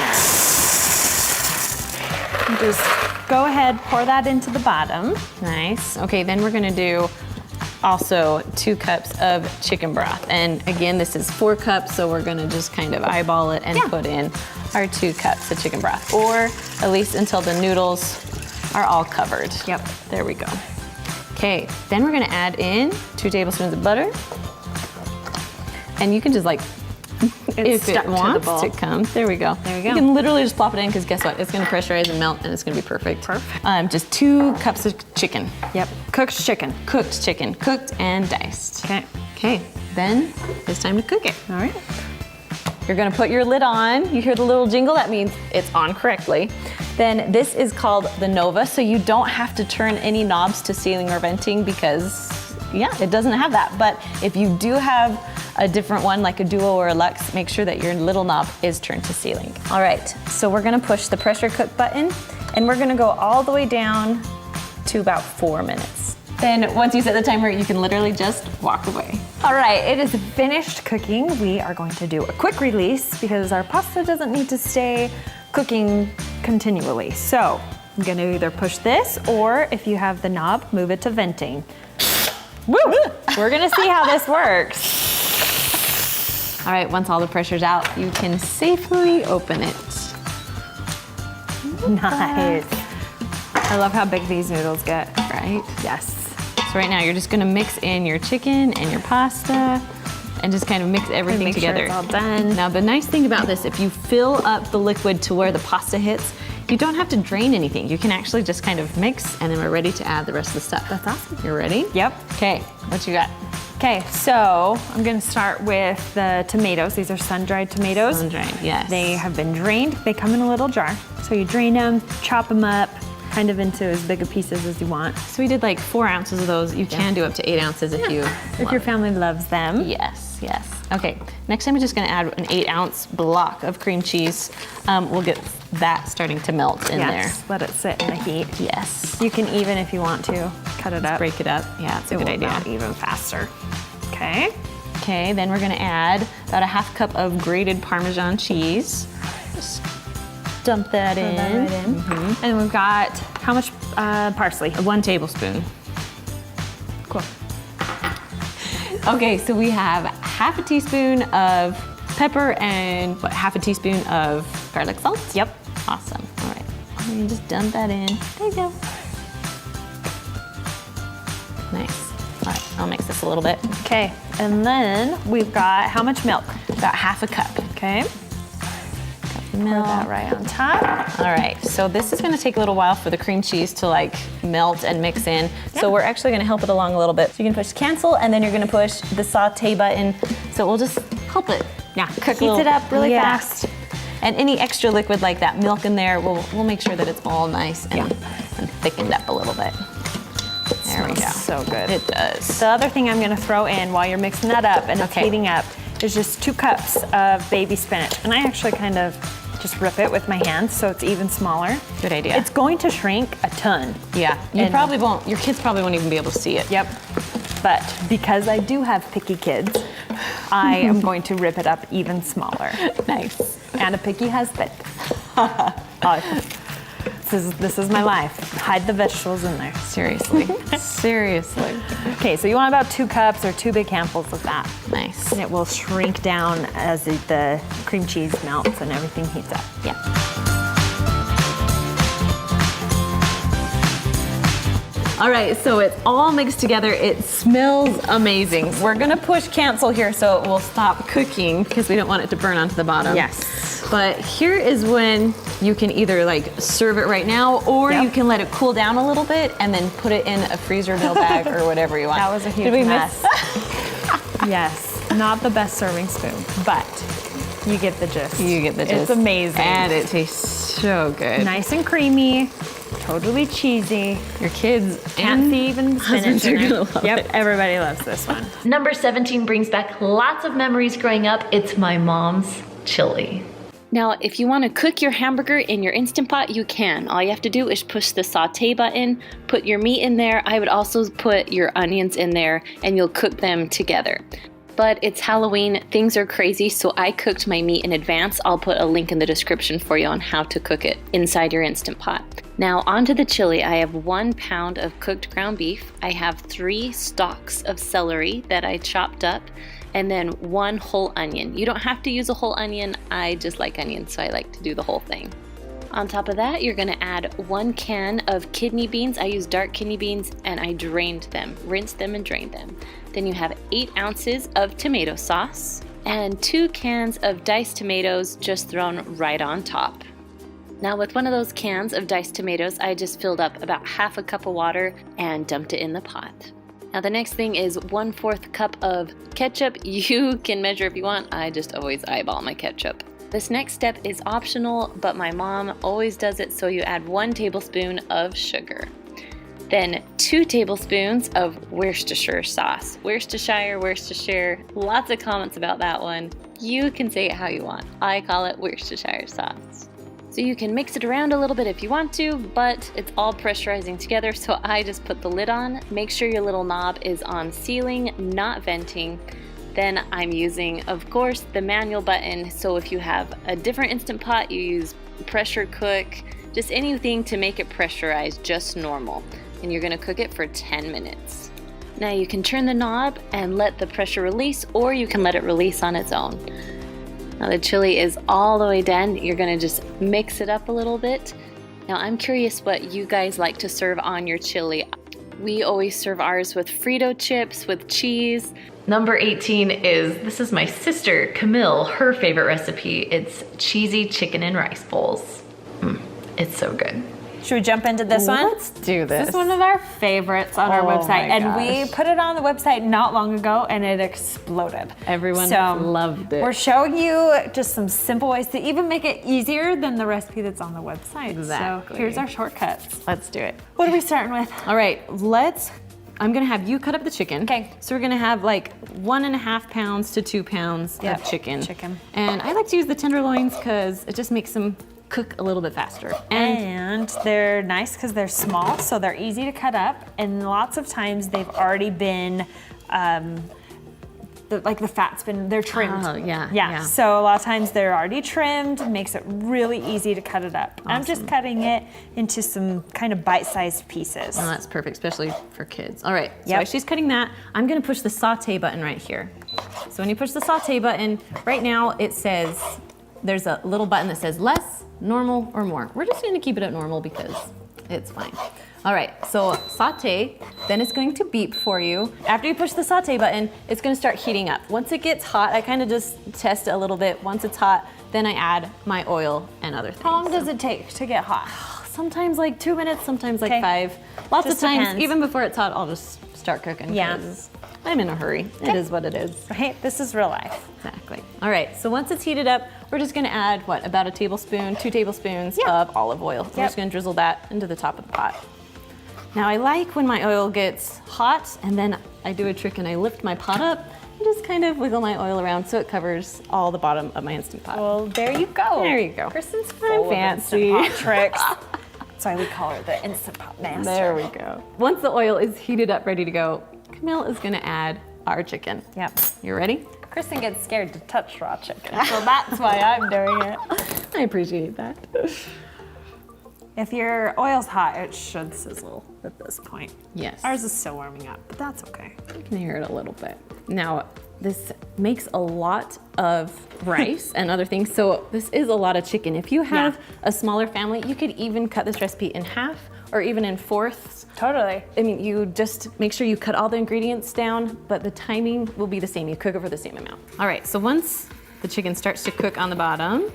And just go ahead, pour that into the bottom. Nice. Okay, then we're gonna do also 2 cups of chicken broth. And again, this is 4 cups, so we're gonna just kind of eyeball it and put in our 2 cups of chicken broth, or at least until the noodles are all covered. Yep, there we go. Okay, then we're gonna add in 2 tablespoons of butter. And you can just like, if it wants to come, there we go. There we go. You can literally just plop it in because guess what? It's gonna pressurize and melt and it's gonna be perfect. Perfect. Just 2 cups of chicken. Yep, cooked chicken. Cooked chicken, cooked and diced. Okay. Okay, then it's time to cook it. All right. You're gonna put your lid on. You hear the little jingle, that means it's on correctly. Then this is called the Nova, so you don't have to turn any knobs to ceiling or venting because, yeah, it doesn't have that. But if you do have a different one, like a Duo or a Luxe, make sure that your little knob is turned to ceiling. All right, so we're gonna push the pressure cook button, and we're gonna go all the way down to about 4 minutes. Then once you set the timer, you can literally just walk away. All right, it is finished cooking. We are going to do a quick release because our pasta doesn't need to stay cooking continually. So I'm gonna either push this, or if you have the knob, move it to venting. Woo! We're gonna see how this works. All right, once all the pressure's out, you can safely open it. Nice. I love how big these noodles get. Right? Yes. So right now you're just gonna mix in your chicken and your pasta and just kind of mix everything Make together. Sure it's all done. Now the nice thing about this, if you fill up the liquid to where the pasta hits, you don't have to drain anything. You can actually just kind of mix, and then we're ready to add the rest of the stuff. That's awesome. You ready? Yep. Okay, what you got? Okay, so I'm gonna start with the tomatoes. These are sun-dried tomatoes. Sun-dried, yes. They have been drained. They come in a little jar. So you drain them, chop them up, kind of into as big a pieces as you want. So we did like 4 ounces of those. You can do up to 8 ounces if you If your family loves them. Yes, yes. Okay, next time we're just gonna add an 8-ounce block of cream cheese. We'll get that starting to melt in Yes, let it sit in the heat. there. Yes. You can even, if you want to, cut it up. Break it up. Yeah, it's a It good will idea. melt even faster. Okay. Okay, then we're gonna add about a 1/2 cup of grated Parmesan cheese. Just dump that Throw in. that right in. And we've got, how much parsley? 1 tablespoon. Cool. Okay, so we have 1/2 teaspoon of pepper and what, 1/2 teaspoon of garlic salt? Yep. Awesome, all right. And you just dump that in. There you go. Nice. All right, I'll mix this a little bit. Okay, and then we've got how much milk? About 1/2 cup. Okay. Pour Milk. that right on top. All right, so this is gonna take a little while for the cream cheese to like melt and mix in. So we're actually gonna help it along a little bit. So you can push cancel, and then you're gonna push the saute button. So we'll just help it. Yeah, Cook heats it up really fast. And any extra liquid like that milk in there, we'll make sure that it's all nice and thickened up a little bit. There we go. So good. It does. The other thing I'm gonna throw in while you're mixing that up and it's Okay. heating up is just 2 cups of baby spinach. And I actually kind of just rip it with my hands so it's even smaller. Good idea. It's going to shrink a ton. Yeah, you And- probably won't, your kids probably won't even be able to see it. Yep. But because I do have picky kids, I am going to rip it up even smaller. Nice. And a picky husband. This is my life. Hide the vegetables in there. Seriously, seriously. Okay, so you want about 2 cups or 2 big handfuls of that. Nice. And it will shrink down as the cream cheese melts and everything heats up. Yeah. All right, so it's all mixed together. It smells amazing. We're gonna push cancel here so it will stop cooking because we don't want it to burn onto the bottom. Yes. But here is when you can either like serve it right now, or Yep. you can let it cool down a little bit and then put it in a freezer meal bag or whatever you want. That was a huge Did we mess. miss? Yes, not the best serving spoon, but you get the gist. You get the gist. It's amazing. And it tastes so good. Nice and creamy, totally cheesy. Your kids Can't and see even the spinach husbands are in gonna it. love Yep, it. everybody loves this one. Number 17 brings back lots of memories growing up. It's my mom's chili. Now, if you want to cook your hamburger in your Instant Pot, you can. All you have to do is push the saute button, put your meat in there. I would also put your onions in there and you'll cook them together. But it's Halloween, things are crazy, so I cooked my meat in advance. I'll put a link in the description for you on how to cook it inside your Instant Pot. Now onto the chili. I have 1 pound of cooked ground beef. I have 3 stalks of celery that I chopped up, and then 1 whole onion. You don't have to use a whole onion. I just like onions, so I like to do the whole thing. On top of that, you're gonna add 1 can of kidney beans. I use dark kidney beans and I drained them, rinsed them and drained them. Then you have 8 ounces of tomato sauce and 2 cans of diced tomatoes just thrown right on top. Now with one of those cans of diced tomatoes, I just filled up about 1/2 cup of water and dumped it in the pot. Now the next thing is 1/4 cup of ketchup. You can measure if you want. I just always eyeball my ketchup. This next step is optional, but my mom always does it, so you add 1 tablespoon of sugar. Then 2 tablespoons of Worcestershire sauce. Worcestershire, lots of comments about that one. You can say it how you want. I call it Worcestershire sauce. So you can mix it around a little bit if you want to, but it's all pressurizing together, so I just put the lid on. Make sure your little knob is on sealing, not venting. Then I'm using, of course, the manual button, so if you have a different Instant Pot, you use pressure cook, just anything to make it pressurized, just normal. And you're gonna cook it for 10 minutes. Now you can turn the knob and let the pressure release, or you can let it release on its own. Now the chili is all the way done. You're gonna just mix it up a little bit. Now I'm curious what you guys like to serve on your chili. We always serve ours with Frito chips, with cheese. Number 18 this is my sister, Camille, her favorite recipe. It's cheesy chicken and rice bowls. It's so good. Should we jump into this one? Let's do this. This is one of our favorites on our website, my and we gosh. put it on the website not long ago, and it exploded. Everyone loved it. We're showing you just some simple ways to even make it easier than the recipe that's on the website. Exactly. So here's our shortcuts. Let's do it. What are we starting with? All right, I'm gonna have you cut up the chicken. Okay. So we're gonna have like 1.5 pounds to 2 pounds of chicken. And I like to use the tenderloins because it just makes them cook a little bit faster. And they're nice because they're small, so they're easy to cut up. And lots of times they've already been, they're trimmed. Oh, yeah. So a lot of times they're already trimmed, makes it really easy to cut it up. Awesome. I'm just cutting it into some kind of bite-sized pieces. Oh, that's perfect, especially for kids. All right, so Yep. while she's cutting that, I'm gonna push the saute button right here. So when you push the saute button, right now it says, there's a little button that says less, normal, or more. We're just gonna keep it at normal because it's fine. All right, so saute, then it's going to beep for you. After you push the saute button, it's gonna start heating up. Once it gets hot, I kind of just test it a little bit. Once it's hot, then I add my oil and other things. How long does it take to get hot? Sometimes like 2 minutes, sometimes like Okay. 5. Lots Just of times, depends. even before it's hot, I'll just start cooking. Yeah. 'Cause I'm in a hurry. It is what it is. Right, this is real life. Exactly. All right, so once it's heated up, we're just gonna add, about a tablespoon, 2 tablespoons Yeah. of olive oil. We're just gonna drizzle that into the top of the pot. Now I like when my oil gets hot, and then I do a trick and I lift my pot up and just kind of wiggle my oil around so it covers all the bottom of my Instant Pot. Well, there you go. There you go. Kristen's I'm full of fancy. Instant Pot tricks. That's why we call her the Instant Pot master. There we go. Once the oil is heated up, ready to go, Camille is gonna add our chicken. Yep. You ready? Kristen gets scared to touch raw chicken, so that's why I'm doing it. I appreciate that. If your oil's hot, it should sizzle at this point. Yes. Ours is still warming up, but that's okay. You can hear it a little bit. Now, this makes a lot of rice and other things, so this is a lot of chicken. If you have a smaller family, you could even cut this recipe in half or even in fourths. Totally. I mean, you just make sure you cut all the ingredients down, but the timing will be the same. You cook it for the same amount. All right, so once the chicken starts to cook on the bottom,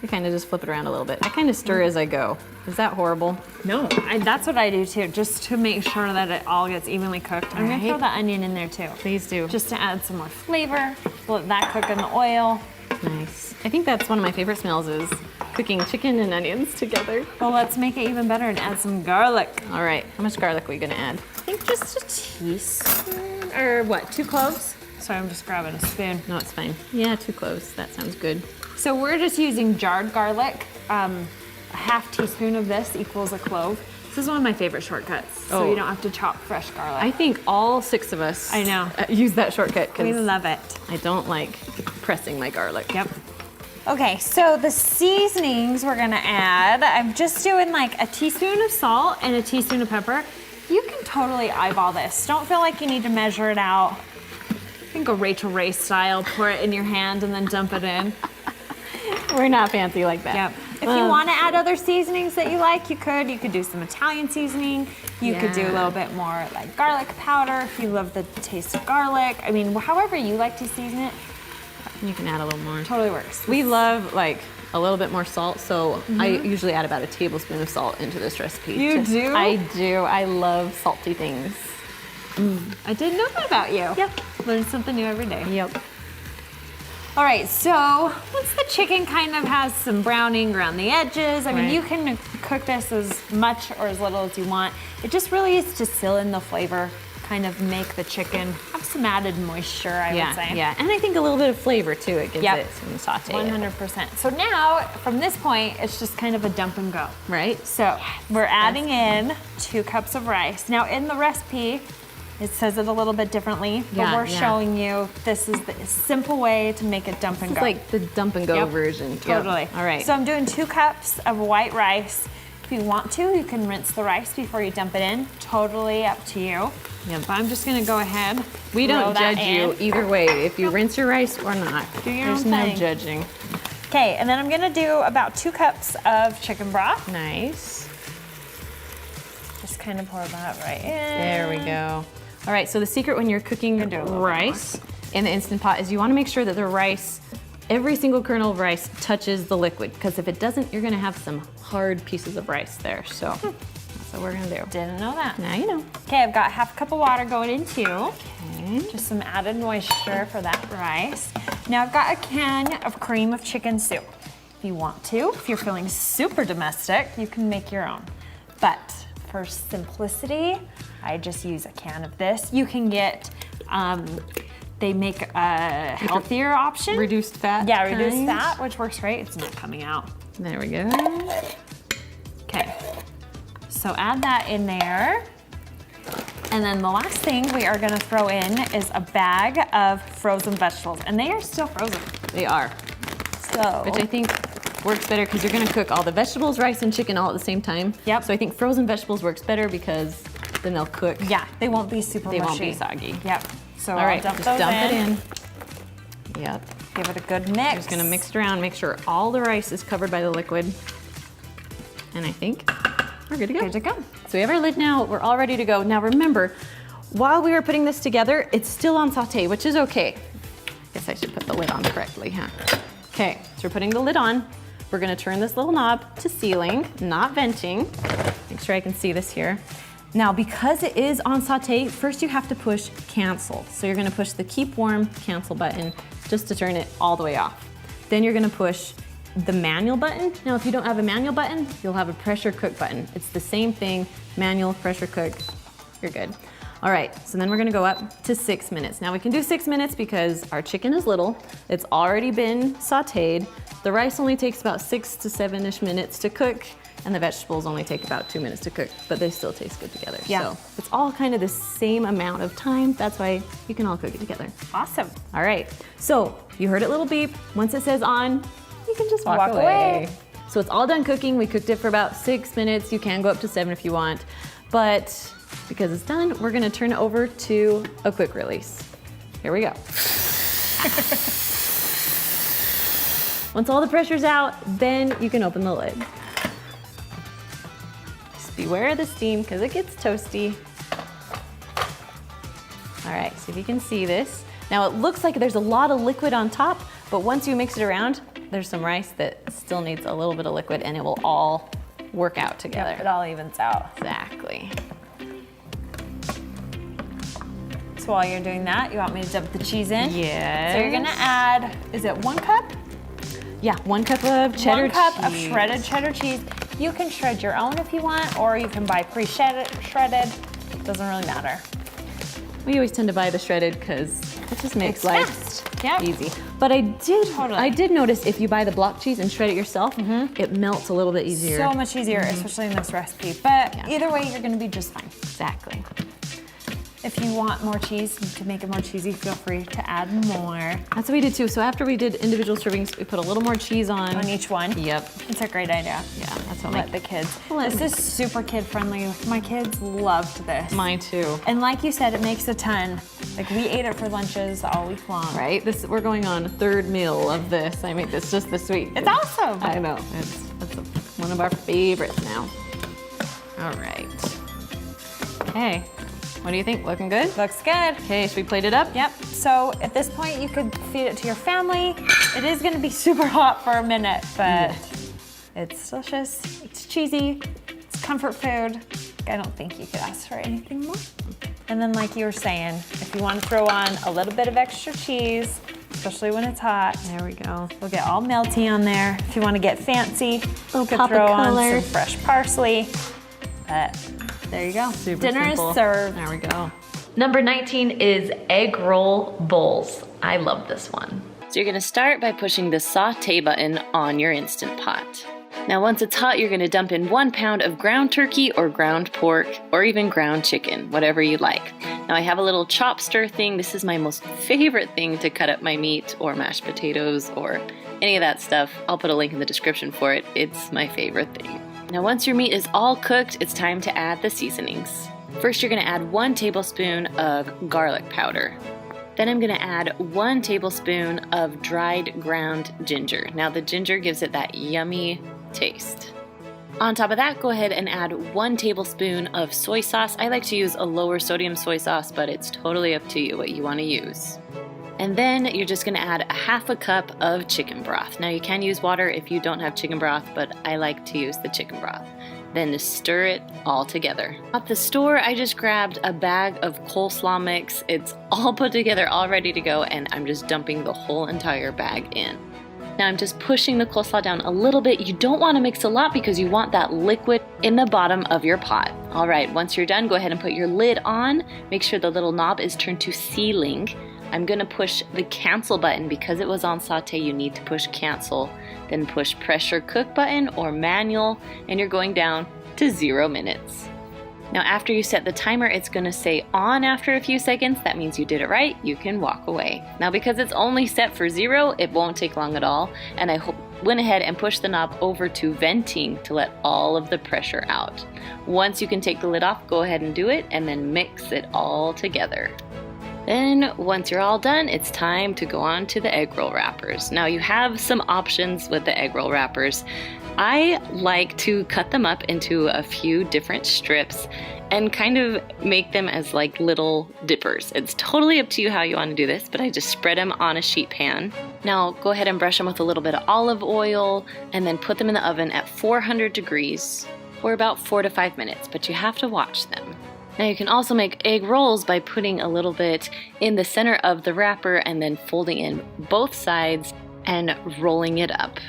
you kind of just flip it around a little bit. I kind of stir as I go. Is that horrible? No, that's what I do too, just to make sure that it all gets evenly cooked. I'm gonna Right. throw the onion in there too. Please do. Just to add some more flavor. Let that cook in the oil. Nice. I think that's one of my favorite smells is cooking chicken and onions together. Well, let's make it even better and add some garlic. All right, how much garlic are we gonna add? I think just a teaspoon, or what, 2 cloves? Sorry, I'm just grabbing a spoon. No, it's fine. Yeah, 2 cloves. That sounds good. So we're just using jarred garlic. A half teaspoon of this equals a clove. This is one of my favorite shortcuts, so Oh. you don't have to chop fresh garlic. I think all 6 of us I know. Use that shortcut We because love it. I don't like pressing my garlic. Yep. Okay, so the seasonings we're gonna add, I'm just doing like a teaspoon of salt and a teaspoon of pepper. You can totally eyeball this. Don't feel like you need to measure it out. I think a Rachel Ray style, pour it in your hand and then dump it in. We're not fancy like that. Yep. If you want to add other seasonings that you like, you could. You could do some Italian seasoning. You could do a Yeah. little bit more like garlic powder if you love the taste of garlic. I mean, however you like to season it, You can add a little more. totally works. We love like a little bit more salt, so I usually add about a tablespoon of salt into this recipe. You do? I do. I love salty things. I didn't know that about you. Yep. Learn something new every day. Yep. All right, so once the chicken kind of has some browning around the edges, I mean, Right. you can cook this as much or as little as you want. It just really is to seal in the flavor, kind of make the chicken have some added moisture, I would say. Yeah, and I think a little bit of flavor too, it gives Yep. it some saute. 100%. So now, from this point, it's just kind of a dump and go. Right? So we're adding in 2 cups of rice. Now in the recipe, it says it a little bit differently, but Yeah, we're yeah. showing you this is the simple way to make it dump and It's go. like the dump and go Yep, version. Yep. Totally. All right. So I'm doing 2 cups of white rice. If you want to, you can rinse the rice before you dump it in. Totally up to you. Yep. But I'm just gonna go ahead. We throw don't that judge you in. either way, if you rinse your rice or not. Do your There's own no thing. judging. Okay, and then I'm gonna do about 2 cups of chicken broth. Nice. Just kind of pour that right in. There we go. All right, so the secret when you're cooking do a little bit rice in the Instant Pot is you wanna make sure that the rice, every single kernel of rice touches the liquid, because if it doesn't, you're gonna have some hard pieces of rice there. So that's what we're gonna do. Didn't know that. Now you know. Okay, I've got half a cup of water going in too. Okay. Just some added moisture for that rice. Now I've got a can of cream of chicken soup. If you want to, if you're feeling super domestic, you can make your own. But for simplicity, I just use a can of this. You can get, they make a healthier option. Reduced fat. Yeah, reduced kind. fat, which works great. It's not coming out. There we go. Okay, so add that in there. And then the last thing we are gonna throw in is a bag of frozen vegetables, and they are still frozen. They are. So, Which I think works better because you're gonna cook all the vegetables, rice, and chicken all at the same time. Yep. So I think frozen vegetables works better because then they'll cook. yeah, they won't be super They mushy. won't be soggy. Yep. So All right, I'll dump just those dump it in. Yep. Give it a good mix. Just gonna mix it around, make sure all the rice is covered by the liquid. And I think we're good to go. Good to go. So we have our lid now, we're all ready to go. Now remember, while we were putting this together, it's still on saute, which is okay. Guess I should put the lid on correctly, huh? Okay, so we're putting the lid on. We're gonna turn this little knob to sealing, not venting. Make sure I can see this here. Now, because it is on saute, first you have to push cancel. So you're gonna push the keep warm cancel button just to turn it all the way off. Then you're gonna push the manual button. Now, if you don't have a manual button, you'll have a pressure cook button. It's the same thing, manual, pressure cook, you're good. All right, so then we're gonna go up to 6 minutes. Now we can do 6 minutes because our chicken is little, it's already been sauteed. The rice only takes about 6 to 7-ish minutes to cook, and the vegetables only take about 2 minutes to cook, but they still taste good together. Yeah. So it's all kind of the same amount of time. That's why you can all cook it together. Awesome. All right, so you heard it little beep. Once it says on, you can just walk, Walk away. So it's all done cooking. We cooked it for about 6 minutes. You can go up to 7 if you want, but because it's done, we're gonna turn it over to a quick release. Here we go. Once all the pressure's out, then you can open the lid. Just beware of the steam because it gets toasty. All right, so if you can see this. Now it looks like there's a lot of liquid on top, but once you mix it around, there's some rice that still needs a little bit of liquid and it will all work out together. It all evens out. Exactly. So while you're doing that, you want me to dump the cheese in? Yes. So you're gonna add, is it 1 cup? Yeah, 1 cup of cheddar 1 cup of cheese. shredded cheddar cheese. You can shred your own if you want, or you can buy pre-shredded. Doesn't really matter. We always tend to buy the shredded because it just makes It's life fast. Yep. easy. But I Totally. did notice if you buy the block cheese and shred it yourself, it melts a little bit easier. So much easier, especially in this recipe. But Yeah. either way, you're gonna be just fine. Exactly. If you want more cheese, to make it more cheesy, feel free to add more That's what we did too. So after we did individual servings, we put a little more cheese on. each one. Yep. It's a great idea. Yeah, that's what Let the kids. Let This is super kid friendly. My kids loved this. Mine too. And like you said, it makes a ton. Like we ate it for lunches all week long. Right? We're going on a 3rd meal of this. I made this just this week. It's awesome. I know. It's one of our favorites now. All right. Okay. What do you think? Looking good? Looks good. Okay, should we plate it up? Yep. So at this point, you could feed it to your family. It is going to be super hot for a minute, but it's delicious. It's cheesy. It's comfort food. I don't think you could ask for anything more. And then like you were saying, if you want to throw on a little bit of extra cheese, especially when it's hot, there we go. It'll get all melty on there. If you want to get fancy, you could throw on some fresh parsley. But there you go. Super Dinner simple. is served. There we go. Number 19 is egg roll bowls. I love this one. So you're gonna start by pushing the saute button on your Instant Pot. Now once it's hot, you're gonna dump in 1 pound of ground turkey or ground pork or even ground chicken, whatever you like. Now I have a little chop stir thing. This is my most favorite thing to cut up my meat or mashed potatoes or any of that stuff. I'll put a link in the description for it. It's my favorite thing. Now once your meat is all cooked, it's time to add the seasonings. First you're gonna add 1 tablespoon of garlic powder. Then I'm gonna add 1 tablespoon of dried ground ginger. Now the ginger gives it that yummy taste. On top of that, go ahead and add 1 tablespoon of soy sauce. I like to use a lower sodium soy sauce, but it's totally up to you what you want to use. And then you're just going to add 1/2 cup of chicken broth. Now you can use water if you don't have chicken broth, but I like to use the chicken broth. Then just stir it all together. At the store, I just grabbed a bag of coleslaw mix. It's all put together, all ready to go, and I'm just dumping the whole entire bag in. Now I'm just pushing the coleslaw down a little bit. You don't want to mix a lot because you want that liquid in the bottom of your pot. All right, once you're done, go ahead and put your lid on. Make sure the little knob is turned to sealing. I'm gonna push the cancel button. Because it was on saute, you need to push cancel. Then push pressure cook button or manual, and you're going down to 0 minutes. Now after you set the timer, it's gonna say on after a few seconds. That means you did it right, you can walk away. Now because it's only set for 0, it won't take long at all, and I went ahead and pushed the knob over to venting to let all of the pressure out. Once you can take the lid off, go ahead and do it, and then mix it all together. Then once you're all done, it's time to go on to the egg roll wrappers. Now you have some options with the egg roll wrappers. I like to cut them up into a few different strips and kind of make them as like little dippers. It's totally up to you how you want to do this, but I just spread them on a sheet pan. Now go ahead and brush them with a little bit of olive oil and then put them in the oven at 400 degrees for about 4 to 5 minutes, but you have to watch them. Now you can also make egg rolls by putting a little bit in the center of the wrapper and then folding in both sides and rolling it up.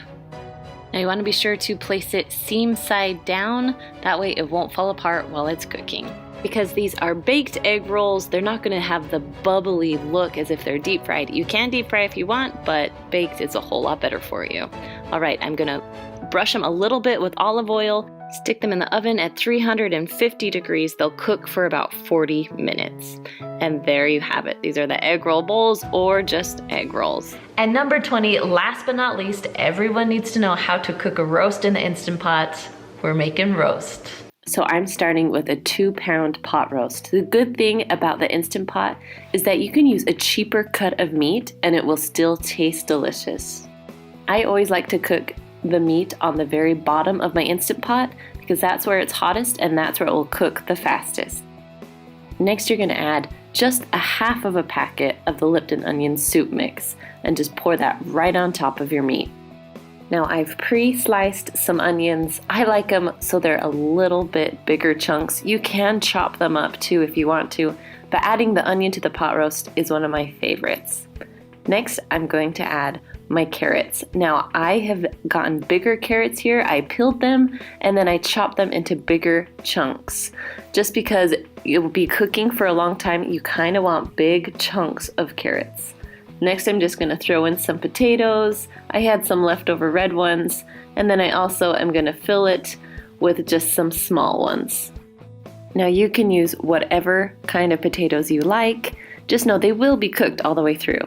Now you want to be sure to place it seam side down, that way it won't fall apart while it's cooking. Because these are baked egg rolls, they're not going to have the bubbly look as if they're deep fried. You can deep fry if you want, but baked is a whole lot better for you. Alright, I'm going to brush them a little bit with olive oil, stick them in the oven at 350 degrees. They'll cook for about 40 minutes. And there you have it. These are the egg roll bowls or just egg rolls. And number 20, last but not least, everyone needs to know how to cook a roast in the Instant Pot. We're making roast. So I'm starting with a 2-pound pot roast. The good thing about the Instant Pot is that you can use a cheaper cut of meat and it will still taste delicious. I always like to cook the meat on the very bottom of my Instant Pot because that's where it's hottest and that's where it will cook the fastest. Next you're going to add just 1/2 of a packet of the Lipton onion soup mix and just pour that right on top of your meat. Now I've pre-sliced some onions. I like them so they're a little bit bigger chunks. You can chop them up too if you want to, but adding the onion to the pot roast is one of my favorites. Next, I'm going to add my carrots. Now I have gotten bigger carrots here. I peeled them and then I chopped them into bigger chunks. Just because you'll be cooking for a long time, you kind of want big chunks of carrots. Next, I'm just going to throw in some potatoes. I had some leftover red ones, and then I also am going to fill it with just some small ones. Now you can use whatever kind of potatoes you like. Just know they will be cooked all the way through.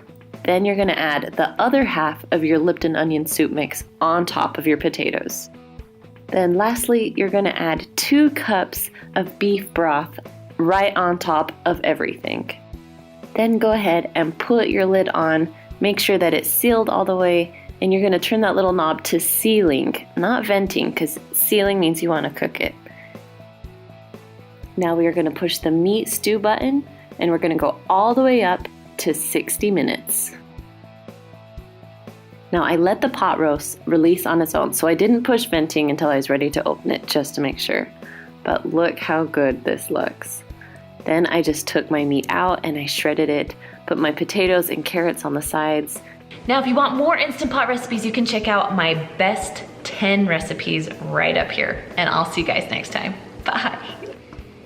Then you're going to add the other half of your Lipton onion soup mix on top of your potatoes. Then lastly, you're going to add 2 cups of beef broth right on top of everything. Then go ahead and put your lid on, make sure that it's sealed all the way, and you're going to turn that little knob to sealing, not venting, because sealing means you want to cook it. Now we are going to push the meat stew button, and we're going to go all the way up to 60 minutes. Now I let the pot roast release on its own, so I didn't push venting until I was ready to open it just to make sure. But look how good this looks. Then I just took my meat out and I shredded it, put my potatoes and carrots on the sides. Now, if you want more Instant Pot recipes, you can check out my best 10 recipes right up here. And I'll see you guys next time. Bye.